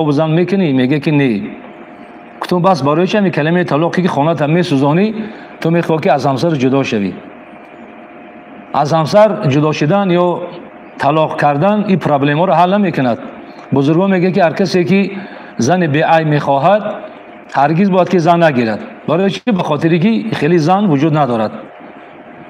بزن میکنی؟ میگه که نه. گفتم بس برای چه می کلمه طلاقی که خانه تا میسوزانی تو میخوای که از همسر جدا شوی؟ از همسر جدا شدن یا طلاق کردن این پرابلم ها رو حل نمیکند. بزرگان میگه که هر کسی که زن بی عیب میخواهد هرگز باید که زن نگیرد. برای چی؟ به خاطری که خیلی زن وجود ندارد.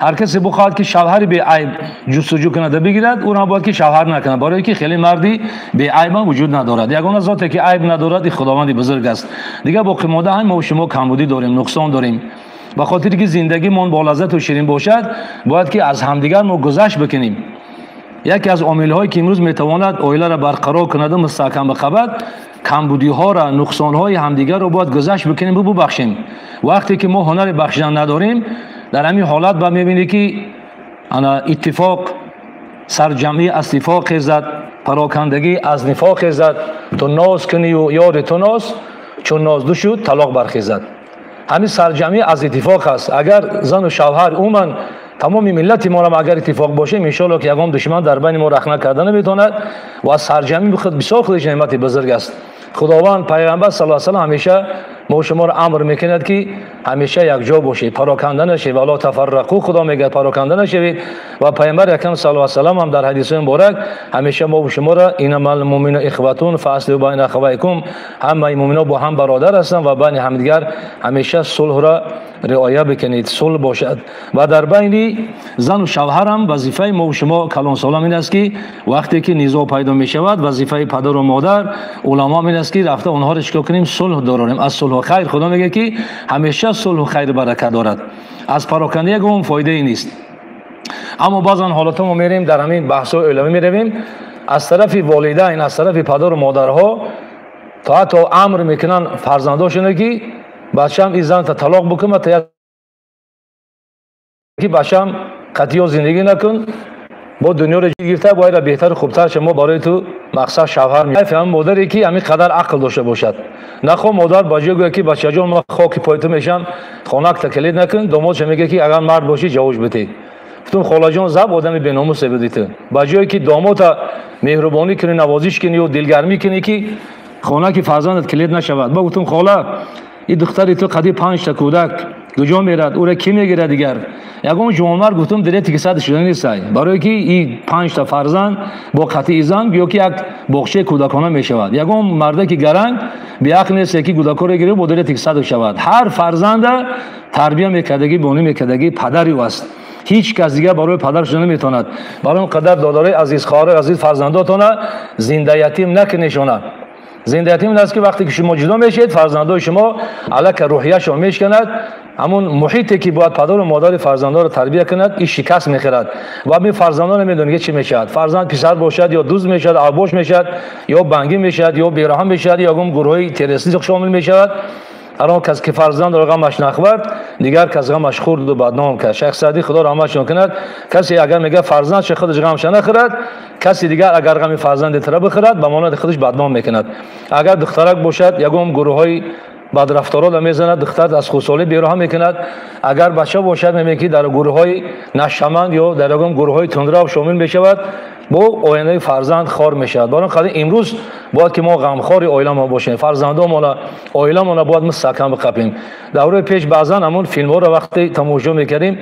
هر کسی بخواهد که شوهر بی عیب جستجو کند بگیرد، اون هم باید که شوهر نکند، برای که خیلی مردی بی عیب وجود ندارد. یگانه ذاتی که عیب ندارد این خداوند بزرگ است. دیگه باقی مانده هم ما و شما کمبودی داریم، نقصان داریم. به خاطری که زندگی من با لذت و شیرین باشد باید که از همدیگر ما گذشت بکنیم. یکی از عامل هایی که امروز میتواند عائله را برقرار کند و مستحکم بخواد، کمبودی ها را، نقصان های همدیگر را باید گذشت بکنیم و ببخشیم. وقتی که ما هنر بخشیدن نداریم، در همین حالت با میبینی که اتفاق سرجمعی از نفاق خیزد، پراکندگی از نفاق خیزد. تو ناز کنی و یار تو ناز، چون ناز دو شد طلاق برخیزد. همین سرجمعی از اتفاق است. اگر زن و شوهر عموما تمام ملت ما را اگر اتفاق باشه، ان شاء الله که یگام دشمن در بین ما رخنه کردن نمیتواند و از سرجمعی بخود بسیار خودش نعمت بزرگ است. خداوند پیغمبر صلی الله علیه و سلم همیشه ما شما را امر میکند که همیشه یک جا باشید، پراکنده نشوید، ولا تفرقوا. خدا میگه پراکنده نشوید. و پیامبر اکرم صلی الله علیه و سلم هم در حدیث مبارک همیشه ما و شما را انما المؤمنون اخوه فاصلحوا بین اخویکم، همه مؤمنان با هم برادر هستند و بین همدیگر همیشه صلح را رعایت بکنید، صلح باشد. و در بین زن و شوهر هم وظیفه ما و شما کلان سالم این است که وقتی که نزاع پیدا می شود، وظیفه پدر و مادر علما این است که رفته اونها را چیکار کنیم؟ صلح داریم. از صلح و خیر خدا میگه که همیشه صلح و خیر برکت دارد. از پراکنده یگام فایده ای نیست. اما بعضن حالات ما میریم در همین بحث و علمی میرویم، از طرف والدین، از طرف پدر و مادرها تا حتی امر میکنن فرزنداشون که بچه‌م این زن تا طلاق بکنه، تا که بچه‌م قطعی زندگی نکن، با دنیا رو گرفته باید بهتر خوبتر شما برای تو مقصد شوهر میاد. فهم مادری که همین قدر عقل داشته باشد. نخو مادر باجی گویا که بچه جان ما خاک پای تو میشم، خانک تکلید نکن. دامادش میگه که اگر مرد باشی جواب بده. تو خاله جان زب آدم به ناموس بدید. باجی که داماد مهربانی کنی، نوازش کنی و دلگرمی کنی که خانک فرزندت کلید نشود. با گفتم خاله این دختری تو قدی 5 تا کودک کجا میرد؟ او را کی میگیره دیگر؟ یگام جوانمرد گفتم دلیتی که صد شدن نیست، برای که این 5 تا فرزند با قطعی زن یا که یک باغچه کودکانه میشود. یگام مرده که گرنگ به حق نیست که کودکان را گیره با دلیتی که صد شود. هر فرزند تربیت میکردگی بانی میکردگی پدری است. هیچ کس دیگه برای پدرش نمیتواند. برای اون قدر داداره عزیز خواهر عزیز فرزنداتون زنده یتیم نکنیشونه. زنده یتیم است که وقتی که شما جدا میشید، فرزندان شما الک روحیه‌شون میشکند. همون محیطی که باید پدر و مادر فرزندان رو تربیت کند، این شکست میخورد و می فرزندان نمیدونه چی میشود. فرزند پسر باشد یا دوز میشد، آبوش میشد، یا بنگی میشد، یا بیرحم میشد، یا گم گروهی تروریستی شامل میشود. الان کس که فرزند رو غمش نخورد، دیگر کس غمش خورد و بدنام کرد. شیخ سعدی خدا رحمتش کند، کسی اگر میگه فرزند چه خودش غمش نخورد، کسی دیگر اگر غم فرزند تر بخورد به مانند خودش بدنام میکند. اگر دخترک باشد، یگم گروهای بدرفتارا را میزند، دختر از خصوصی بیرحم میکند. اگر بچه باشد میگه که در گروهای نشمند یا در گروهای تندرو شامل میشود، با آینده فرزند خار میشود. برای خاطر امروز باید که ما غمخوار عائله ما باشیم، فرزندامون عائله ما باید مستحکم بقپیم. دوره پیش بعضن همون فیلم ها رو وقتی تماشا میکردیم،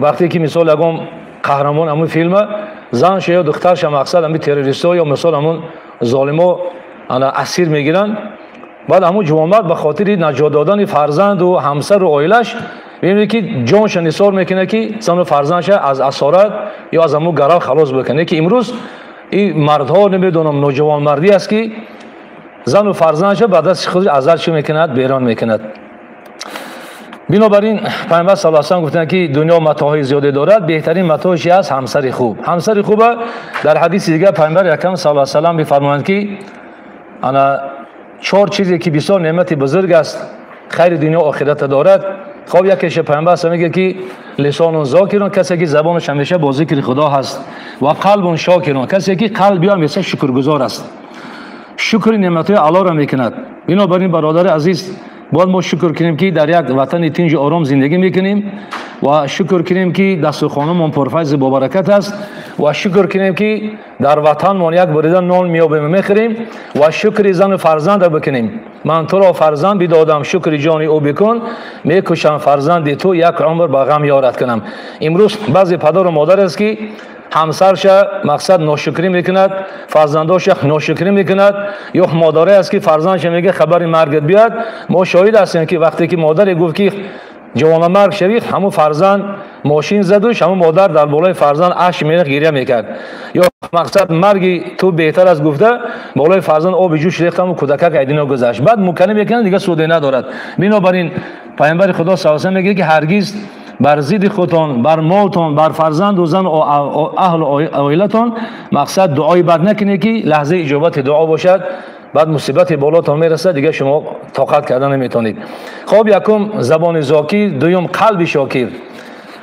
وقتی که مثال یگم قهرمان همون فیلم زنش یا دخترش مقصد همین تروریستا یا مثال همون ظالما اسیر میگیرن، بعد همون جوانمرد به خاطر نجات دادن فرزند و همسر و عائلش میبینه که جانش نثار میکنه که زن و فرزندش از اسارت یا از همون گرال خلاص بکنه. که امروز این مردها نمیدونم نوجوان مردی است که زن و فرزندش بعد از خودش ازلش میکند، بیران میکند. بنابراین پیامبر صلی الله علیه و آله گفتند که دنیا متاع زیاده دارد، بهترین متاعش است همسر خوب. همسر خوب در حدیث دیگه پیامبر اکرم صلی الله علیه و آله میفرمایند که انا 4 چیزی که بسیار نعمت بزرگ است، خیر دنیا و آخرت دارد. خب یکیش پیامبر میگه که لسان ذاکرون، کسی که زبانش همیشه با ذکر خدا هست، و قلب شاکرون، کسی که قلبی همیشه شکرگزار است، شکر نعمت‌های الله را میکند. بنابراین برادر عزیز، باید ما شکر کنیم که در یک وطن تنج آرام زندگی میکنیم و شکر کنیم که دسترخوانمون پرفیض با برکت است و شکر کنیم که در وطن ما یک بریده نان میابیم میخوریم و شکر زن و فرزند بکنیم. من تو را فرزند بدادم شکر جان او بکن، میکشم فرزند تو یک عمر با غم یارت کنم. امروز بعضی پدر و مادر است که همسرش مقصد ناشکری میکند، فرزنداش ناشکری میکند، یا مادره است که فرزندش میگه خبر مرگت بیاد. ما شاهد هستیم که وقتی که مادر گفت که جوان مرگ شوید، همون فرزند ماشین زدوش، همون مادر در بالای فرزند اشک میریخت، گریه میکرد. یا مقصد مرگی تو بهتر از گفته، بالای فرزند آب جوش ریختم و کودکک ایدینا گذشت. بعد مکنه میکنه دیگه سودی ندارد. بنابراین پیامبر خدا صلی الله علیه و آله میگه که هرگز بر ضد خودتان، بر مالتان، بر فرزند و زن و اهل عائلتان مقصد دعای بد نکنید که لحظه اجابت دعا باشد، بعد مصیبت بالاتان میرسه دیگه شما طاقت کردن نمیتونید. خب یکم زبان ذاکر، دوم قلب شاکر.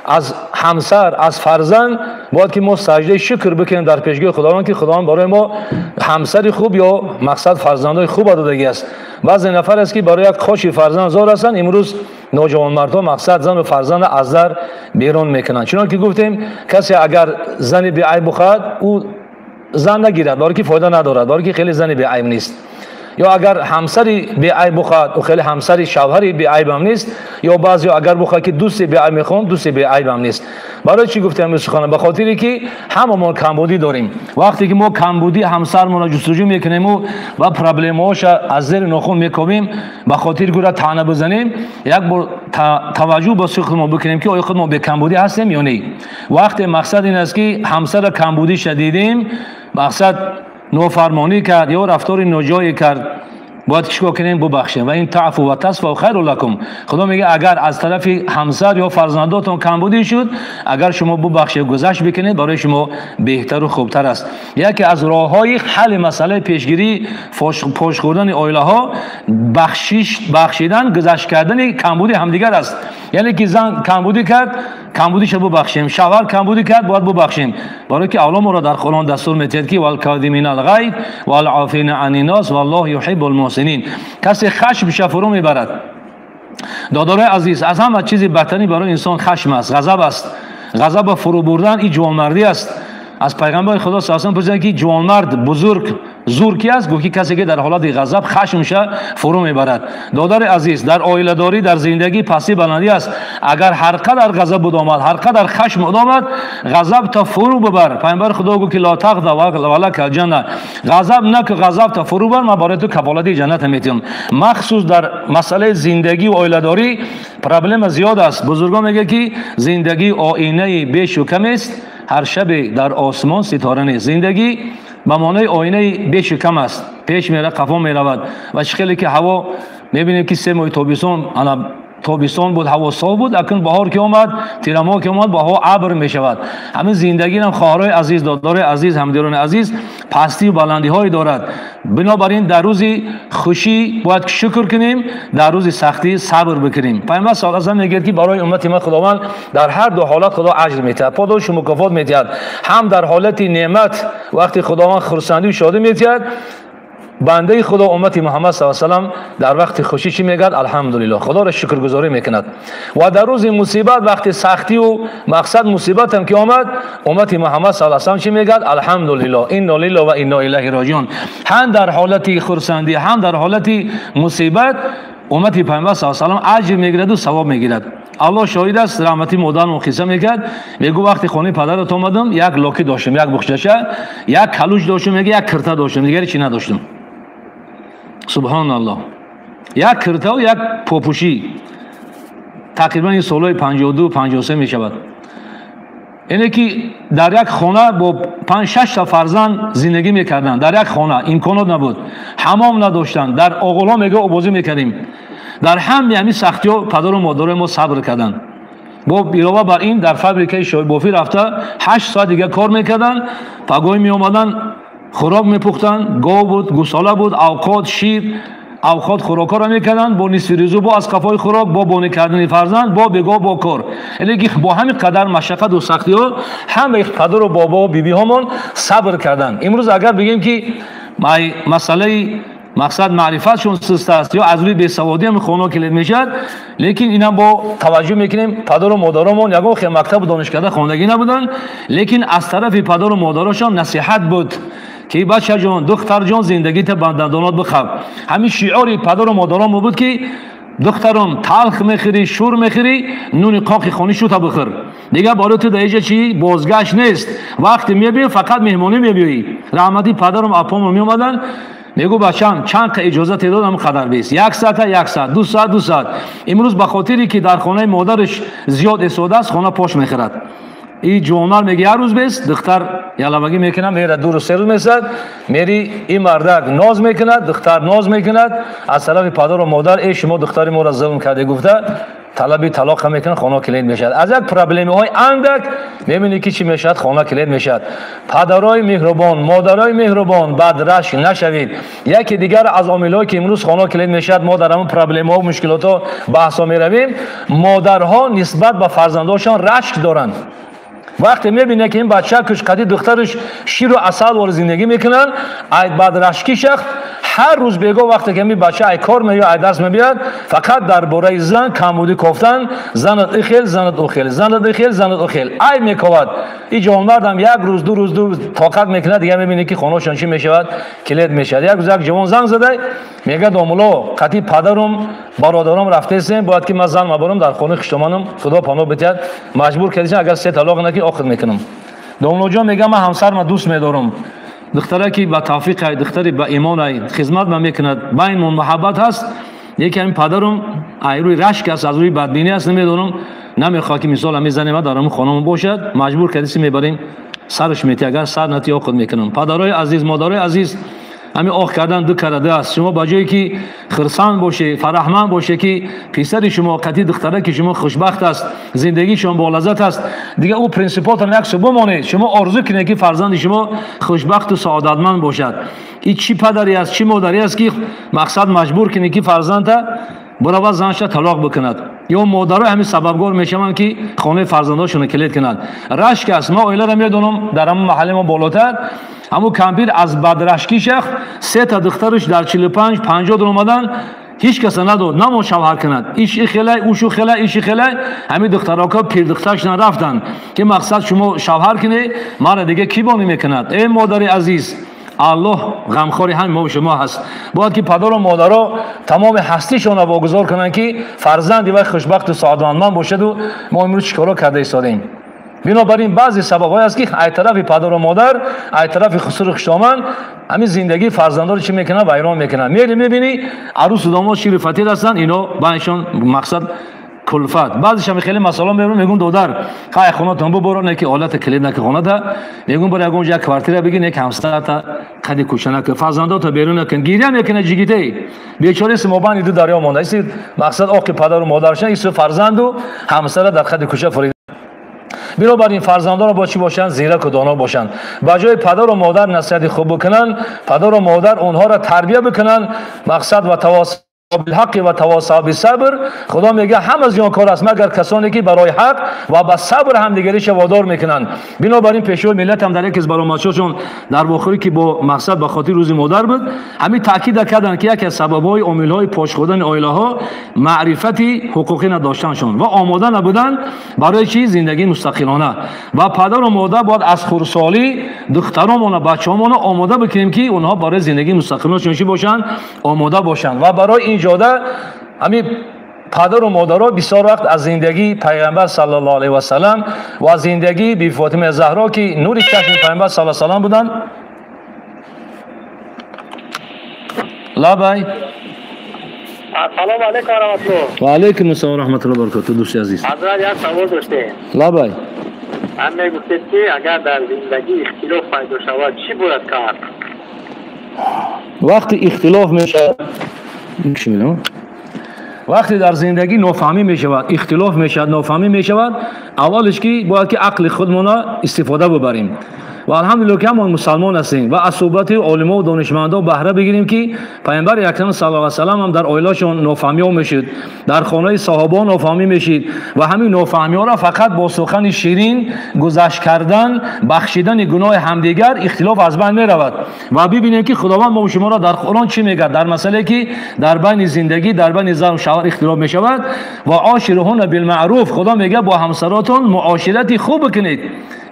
از همسر، از فرزند باید که ما سجده شکر بکنیم در پیشگاه خداوند که خداوند برای ما همسر خوب یا مقصد فرزندای خوب دادگی است. بعضی نفر است که برای یک خوشی فرزند زار هستند، امروز نوجوان مردها مقصد زن و فرزند از در بیرون میکنند. چنانکه گفتیم کسی اگر زن بی عیب بخواهد او زن نگیرد، برای که فایده ندارد، برای که خیلی زن بی عیب نیست. یا اگر همسری بی عیب بخواهد او خیلی همسری شوهری بی عیب هم نیست. یا بعضی اگر بخواهد که دوست بی عیب میخوان، دوست بی عیب هم نیست. برای چی گفتم سخن؟ به خاطری که هممون کمبودی داریم. وقتی که ما کمبودی همسرمون را جستجو میکنیم و پرابلماش از زیر ناخن میکوبیم، به خاطر گوره طعنه بزنیم، یک بار توجه به خودمون بکنیم که آیا خودمون به کمبودی هستیم یا نه. وقتی مقصد این است که همسر کمبودی شدیدیم، مقصد نافرمانی کرد یا رفتار ناجایی کرد، باید چیکار کنیم؟ ببخشیم. و این تعفو و تصفوا خیر لکم. خدا میگه اگر از طرف همسر یا فرزنداتون کمبودی شد، اگر شما ببخشید گذشت بکنید، برای شما بهتر و خوبتر است. یکی از راههای حل مسئله پیشگیری فاش خوردن عائله ها بخشیدن، گذشت کردن کمبودی همدیگر است. یعنی که زن کمبودی کرد، کمبودیش ببخشیم. شوهر کمبودی کرد، باید ببخشیم. برای که اولا ما را در قرآن دستور میدهد که والکاظمین الغیظ والعافین عن الناس والله یحب المحسنین. کسی خشم فرو میبرد. دادار عزیز، از همه چیز بدتری برای انسان خشم است، غضب است. غضب فرو بردن این جوانمردی است. از پیغمبر خدا صلی الله علیه و آله پرسیدند که جوانمرد بزرگ زور کی است؟ گفت کسی که در حالت غضب خشمش فرو میبرد. دادار عزیز، در عائله داری، در زندگی پسی بلندی است. اگر هر قدر غضب بود آمد، هر قدر خشم آمد، غضب تا فرو ببر. پیغمبر خدا گفت که لا تغضب ولک الجنه. غضب نکن، غضب تا فرو بر، من برای تو کفالت جنت میتم. مخصوص در مسئله زندگی و عائله داری پرابلم زیاد است. بزرگان میگه که زندگی آینه بیش و کم است، هر شب در آسمان ستاره نیست. زندگی به معنای آینه بیش و کم است، پیش میره قفا میرود. و خیلی که هوا میبینیم که 3 ماه تابستان بود، هوا صاف بود، اکنون بهار که اومد، تیر ماه که اومد، هوا ابر میشود. همین زندگی هم خواهرای عزیز، دادار عزیز، همدیران عزیز پستی و بلندی های دارد. بنابراین در روز خوشی باید شکر کنیم، در روز سختی صبر بکنیم. پیامبر صلی الله علیه و آله میگه که برای امت من خداوند در هر دو حالت خدا اجر میدهد، پاداش و مکافات میدهد. هم در حالت نعمت وقتی خداوند خرسندی و شادی میدهد، بنده خدا امت محمد صلی الله علیه و آله در وقت خوشی چی میگه؟ الحمدلله، خدا را شکرگزاری میکند. و در روز مصیبت وقتی سختی و مقصد مصیبت هم که آمد، امت محمد صلی الله علیه و آله چی میگه؟ الحمدلله انا لله و انا الیه راجعون. هم در حالت خرسندی هم در حالت مصیبت امت پیامبر صلی الله علیه و آله اجر میگیرد و ثواب میگیرد. الله شاهد است. رحمتی مادرم قصه میکرد، میگه وقتی خانه پدرت اومدم یک لاکی داشتم، یک بخششه، یک کلوش داشتم، میگه یک کرته داشتم، دیگه چی نداشتم. سبحان الله. یک کرته و یک پاپوشی. تقریبا این سالهای 52 53 می شود. اینه که در یک خانه با 5-6 تا فرزند زندگی میکردن. در یک خانه امکانات نبود، حمام نداشتن، در آغولا میگه آبازی میکردیم. در همین سختی ها پدر و مادر ما صبر کردن. با علاوه بر این در فابریکه شای بافی رفته 8 ساعت دیگه کار میکردن. پگاه می اومدن خوراک میپختن، گاو بود، گوساله بود، اوقات شیر، اوقات خوراکا را میکردن با نصف روزه، با از قفای خوراک، با بانی کردن فرزند، با بگاه، با کار. یعنی با همین قدر مشقت و سختی ها همه پدر و بابا و بیبی هامون صبر کردن. امروز اگر بگیم که مسئله مقصد معرفتشون سست است یا از روی بیسوادی هم خانه کلید میشد. لیکن اینا با توجه میکنیم پدر و مادرمون یگان خیلی مکتب و دانشکده خواندگی نبودن، لیکن از طرف پدر و مادرشان نصیحت بود که بچه جان دختر جان زندگیت بندندانات بخواب. همین شعاری پدر و مادرم بود که دخترم تلخ میخوری شور میخوری نون قاق خونی شو تا بخور، دیگه برای تو دیگه چی بازگشت نیست. وقتی میبینی فقط مهمانی میبینی. رحمتی پدرم اپام میومدن میگو بچم چند تا اجازه دادم قدر بیست، 1 ساعت 1 ساعت 2 ساعت 2 ساعت. امروز به خاطری که در خانه مادرش زیاد استفاده است خانه پاش میخرد. این جوانار میگه هر روز بیست دختر یلمگی میکنم میره 2 روز 3 روز میسد میری این مردک ناز میکند دختر ناز میکند از طرف پدر و مادر ای شما دختر ما را ظلم کرده گفته طلب طلاق میکنه خانه کلید میشد. از یک پرابلم های اندک میبینی که چی میشد خانه کلید میشد. پدرای مهربان مادرای مهربان بعد رشک نشوید. یکی دیگر از عاملایی که امروز خانه کلید میشد ما در همون پرابلم ها و مشکلات ها بحث میرویم، مادرها نسبت به فرزندانشان رشک دارند. وقتی میبینه که این بچه کش قدی دخترش شیر و عسل وارد زندگی میکنن ای بعد رشکی شخص هر روز بگو وقتی که می بچه ای کار میاد ای درس میاد فقط درباره زن کمبودی گفتن زنت اخیل زنت اخیل زنت اخیل زنت اخیل ای میکواد. این جوان مردم 1 روز 2 روز طاقت میکنه دیگه میبینه که خانه‌شان چی میشود کلید میشد. یک روز یک جوان زنگ زده میگه دامولا قطی پدرم برادرم رفته سیم باید که من زن مبرم در خانه خشتمانم خدا پناه بده مجبور کردیش اگر 3 طلاق نکی آخر میکنم. دامولا جان میگه من همسرم دوست میدارم دختره که با توفیق ای دختری با ایمان ای خدمت من میکند بینمون محبت هست. یکی همین پدرم ای روی رشک است از روی بدبینی است نمیدونم نمیخواد که مثال همین زن ما دارم خانم باشد مجبور کردیم میبریم سرش میتی اگر سر نتی آخذ میکنم. پدرای عزیز مادرای عزیز همین آخ کردن دو کرده است. شما با جایی که خرسان باشه فرحمند باشه که پسر شما قطعی دختره که شما خوشبخت است زندگی شما با لذت است دیگه او پرینسیپات نقص بمانه. شما آرزو کنید که فرزند شما خوشبخت و سعادتمند باشد. این چی پدری است چی مادری است که مقصد مجبور کنید که فرزند برای زنش طلاق بکند یا مادرها همین سببگار میشوند که خانه فرزنداشون کلید کنند. رشک است. ما اویلا را میدونم در همون محله ما بالاتر همون کمپیر از بدرشکی شخص 3 تا دخترش در 45 50 در اومدن هیچ کس نداد نمو شوهر کند ایش خله اوشو خله ایش خله همین دخترها که پیر دخترش نرفتن که مقصد شما شوهر کنه مرا دیگه کی بانی میکند. ای مادر عزیز الله غمخوری همین ما و شما هست. باید که پدر و مادرها تمام هستیشون را واگذار کنند که فرزندی و خوشبخت و سعادتمند باشد و ما امروز چیکارا کرده ایستادیم. بنابراین بعضی سبب‌های است که از طرف پدر و مادر از طرف خسر خشتامن همین زندگی فرزندان رو چی میکنن ویران میکنن. میبینی عروس و داماد شیر فطیر هستن اینا بینشون مقصد کلفت. بعضیش هم خیلی مسئله میبرن میگن دادر خای خونه تون برو نه که حالت کلید نک خونه تا میگن برای اونجا یک کوارتر بگی نه که همسر تا قدی کوچنه که فرزندات بیرون کن گیریا میکنه جیگیته بیچاره سموبانی دو دریا مونده است. مقصد آقا پدر و مادرشن ایسو فرزند و همسر در خد کوچه فرید. بنابراین فرزندان را با چی باشند زیرک و دانا باشند. با جای پدر و مادر نصیحت خوب بکنن پدر و مادر اونها را تربیت بکنن مقصد و تواصل بالحق و تواصی بالصبر. خدا میگه هم از این کار است مگر کسانی که برای حق و با صبر همدیگریش وادار میکنند. بنابراین پیشوای ملت هم در یک از برآمدشون در واخری که با مقصد به خاطر روز مادر بود همین تاکید کردن که یک از سبب‌های عامل‌های پاش خوردن عائله‌ها معرفتی حقوقی نداشتنشون و آماده نبودن برای چی زندگی مستقلانه. و پدر و مادر باید از خردسالی دخترامون و بچه‌هامون آماده بکنیم که اونها برای زندگی مستقلانشون چی باشن آماده باشن. و برای این جاده همین پدر و مادرها بسیار وقت از زندگی پیامبر صلی الله علیه و سلم و از زندگی بی فاطمه زهرا که نور چشم پیامبر صلی الله علیه و سلم بودن. لابای سلام علیکم و رحمت الله. و علیکم السلام و رحمت الله و برکاته. دوست عزیز حضرت یک سوال داشته. لابای هم میگفتید که اگر در زندگی اختلاف پیدا شود چی باید کرد؟ وقتی اختلاف میشه وقتی در زندگی نافهمی می شود اختلاف می شود نافهمی می شود اولش که باید که عقل خودمون استفاده ببریم. و الحمدلله که ما مسلمان هستیم و از صحبت علما و دانشمندان بهره بگیریم که پیامبر اکرم صلی الله علیه و سلم هم در عائلهشون نافهمی ها میشد، در خانه صحابه نافهمی میشد و همین نافهمی ها را فقط با سخن شیرین، گذشت کردن، بخشیدن گناه همدیگر اختلاف از بین می رود. و ببینید که خداوند ما شما را در قرآن چی میگه در مسئله که در بین زندگی، در بین زن و شوهر اختلاف می شود و عاشرهن بالمعروف. خدا میگه با همسراتون معاشرت خوب کنید.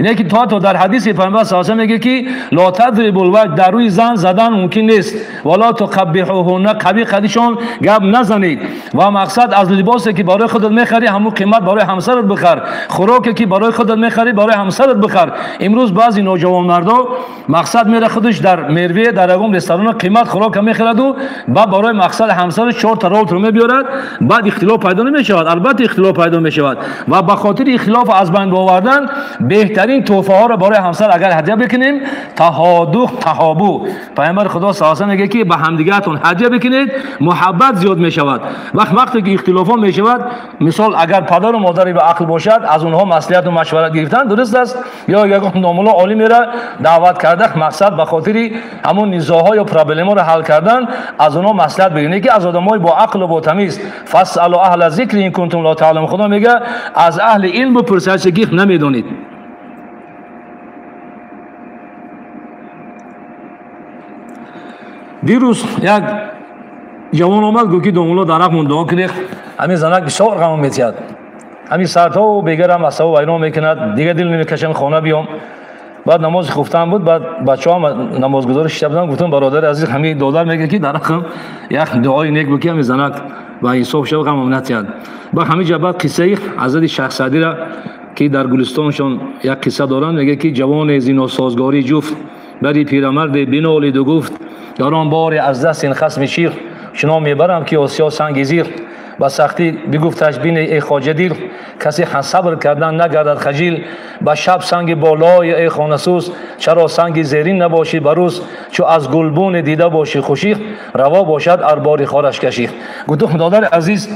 اینه که تا در حدیث پیامبر صلی الله علیه و آله میگه که لا تضربوا الوجه، در روی زن زدن ممکن نیست، ولا تقبحوهن، قبیح قدیشون گپ نزنید. و مقصد از لباسی که برای خودت میخری همون قیمت برای همسرت بخر، خوراکی که برای خودت میخری برای همسرت بخر. امروز بعضی نوجوان مردا مقصد میره خودش در مروه در اون رستوران قیمت خوراک میخرد و بعد برای مقصد همسرش 4 تا رول رو میبرد، بعد اختلاف پیدا نمیشود. البته اختلاف پیدا میشود و به خاطر اختلاف از بین آوردن بهترین تحفه ها را برای همسر اگر هدیه بکنیم تهادو تهابو. پیامبر خدا صلی الله علیه و آله میگه که به همدیگهتون هدیه بکنید محبت زیاد میشود. وقتی که اختلاف ها میشود، مثال اگر پدر و مادری به عقل باشد از اونها مصلحت و مشورت گرفتن درست است، یا یک ناملا عالمی را دعوت کرده مقصد به خاطر همون نزاع‌ها یا پرابلم‌ها را حل کردن از اونها مصلحت بگیرید که از آدمای با عقل و با تمیز فاسالوا اهل الذکر ان کنتم لا تعلمون. خدا میگه از اهل علم بپرسید چه نمیدونید. دیروز یک جوان آمد گفت که دوملا درخت مونده کنه همین زنک بسیار غم میتید، همین ساعت‌ها و بیگر هم عصب و اینا میکند، دیگه دل نمیکشم خانه بیام. بعد نماز خفتن بود، بعد بچه‌ها نمازگزار شب بودن، گفتم برادر عزیز همین دادر میگه که درخت یک دعای نیک بکنم همین زنک و انصاف شو غم نتید. با همین جبات قصه حضرت شیخ سعدی را که در گلستانشون یک قصه دارن، میگه که جوان زینا سازگاری جفت بری پیرمرد بینالید و گفت در آن بار از دست این خصم شیر شنا میبرم که آسیا سنگ زیر. با سختی بگفتش بین ای خواجه دیر کسی صبر کردن نگردد خجیل. با شب سنگ بالای ای خانسوس چرا سنگ زیرین نباشی بروز. چو از گلبون دیده باشی خوشی روا باشد ارباری خارش کشی. گفتم دادر عزیز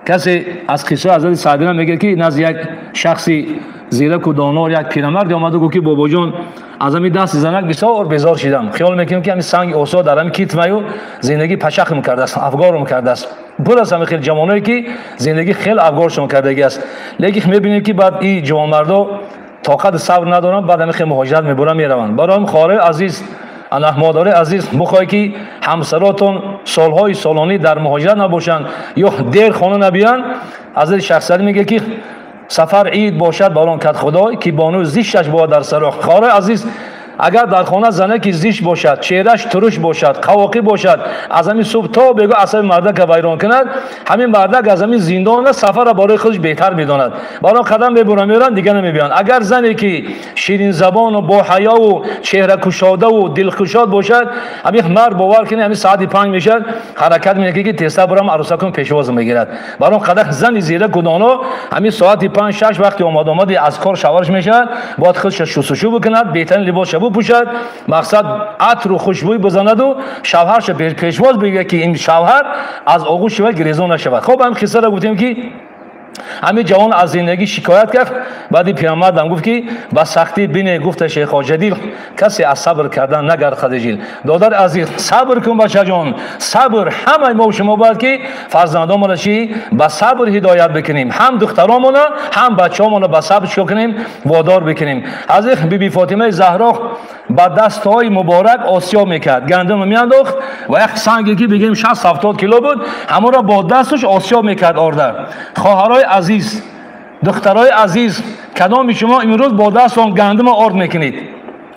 کسی از قصه حضرت سعدی میگه که نزد یک شخصی زیرک و دانار یک پیرمرد اومد و گفت که بابا جان از همین دست زنک بسیار بیزار شدم، خیال میکنم که همین سنگ اوسا در همین کیت میو زندگی پشخ میکرده است، افگار میکرده است. پر از همین خیلی جوانایی که زندگی خیلی افگارشون کردگی است. لیکن میبینیم که بعد این جوان مردا طاقت صبر ندارن، بعد همین خیلی مهاجرت میبرن میروند. برای خواهر عزیز الله مادر عزیز بخوای که همسراتون سالهای سالانی در مهاجرت نباشند یا دیر خانه نبیان. حضرت شیخ سعدی میگه که سفر عید باشد باران کد خدای که بانو زیشش بود در سراغ. خواهر عزیز اگر در خانه زنه که زیش باشد، چهرش ترش باشد، قواقی باشد، از همین صبح تا بگو عصب مردک ویران کند، همین مردک از همین زندان سفر را برای خودش بهتر میداند. برای قدم ببرن میرن دیگه نمیبینن. اگر زنی که شیرین زبان و با حیا و چهره کشاده و دل کشاد باشد، همین مرد باور کنه همین ساعت 5 میشد حرکت میکنه که تستا برام عروسکم پیشواز میگیرد. برای قدم زن زیره گدانا همین ساعت 5 6 وقتی اومد از کار شوارش میشد، بعد خودش شستشو بکند، بهترین لباس پوشد، مقصد عطر و خوشبوی بزند و شوهرش پیشواز بگه که این شوهر از آغوش و گریزان نشود. خب هم قصه را گفتیم که همین جوان از زندگی شکایت کرد. بعد پیامبر هم گفت که با سختی بین گفت شیخ خواجه کسی از صبر کردن نگرد خجیل. دادر عزیز صبر کن بچه جان، صبر همه ما و شما باید که فرزندانمون چی با صبر هدایت بکنیم، هم دخترامون هم بچه‌مون با صبر چیکار کنیم وادار بکنیم. حضرت بیبی فاطمه زهرا با دست‌های مبارک آسیا میکرد، گندم میانداخت و یک سنگی که بگیم 60 70 کیلو بود همون را با دستش آسیا میکرد آرده. خواهرای عزیز، دخترای عزیز، کدام شما امروز با دستتون گندم آرد میکنید؟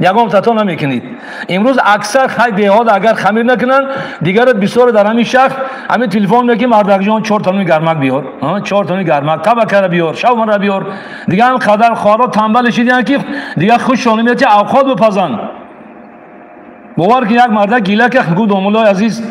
یگام تاتون نمیکنید. امروز اکثر خیلی دیهات اگر خمیر نکنن دیگرت بسیار در همین شهر همین تلفن میگه مردک جان 4 تا گرمک بیار، 4 تا گرمک تبکر بیار، شو من بیار. دیگه هم قدر خارا تنبل شدن که دیگه خوششون میاد اوقات بپزن. باور که یک مرد گیله که گفت دوملای عزیز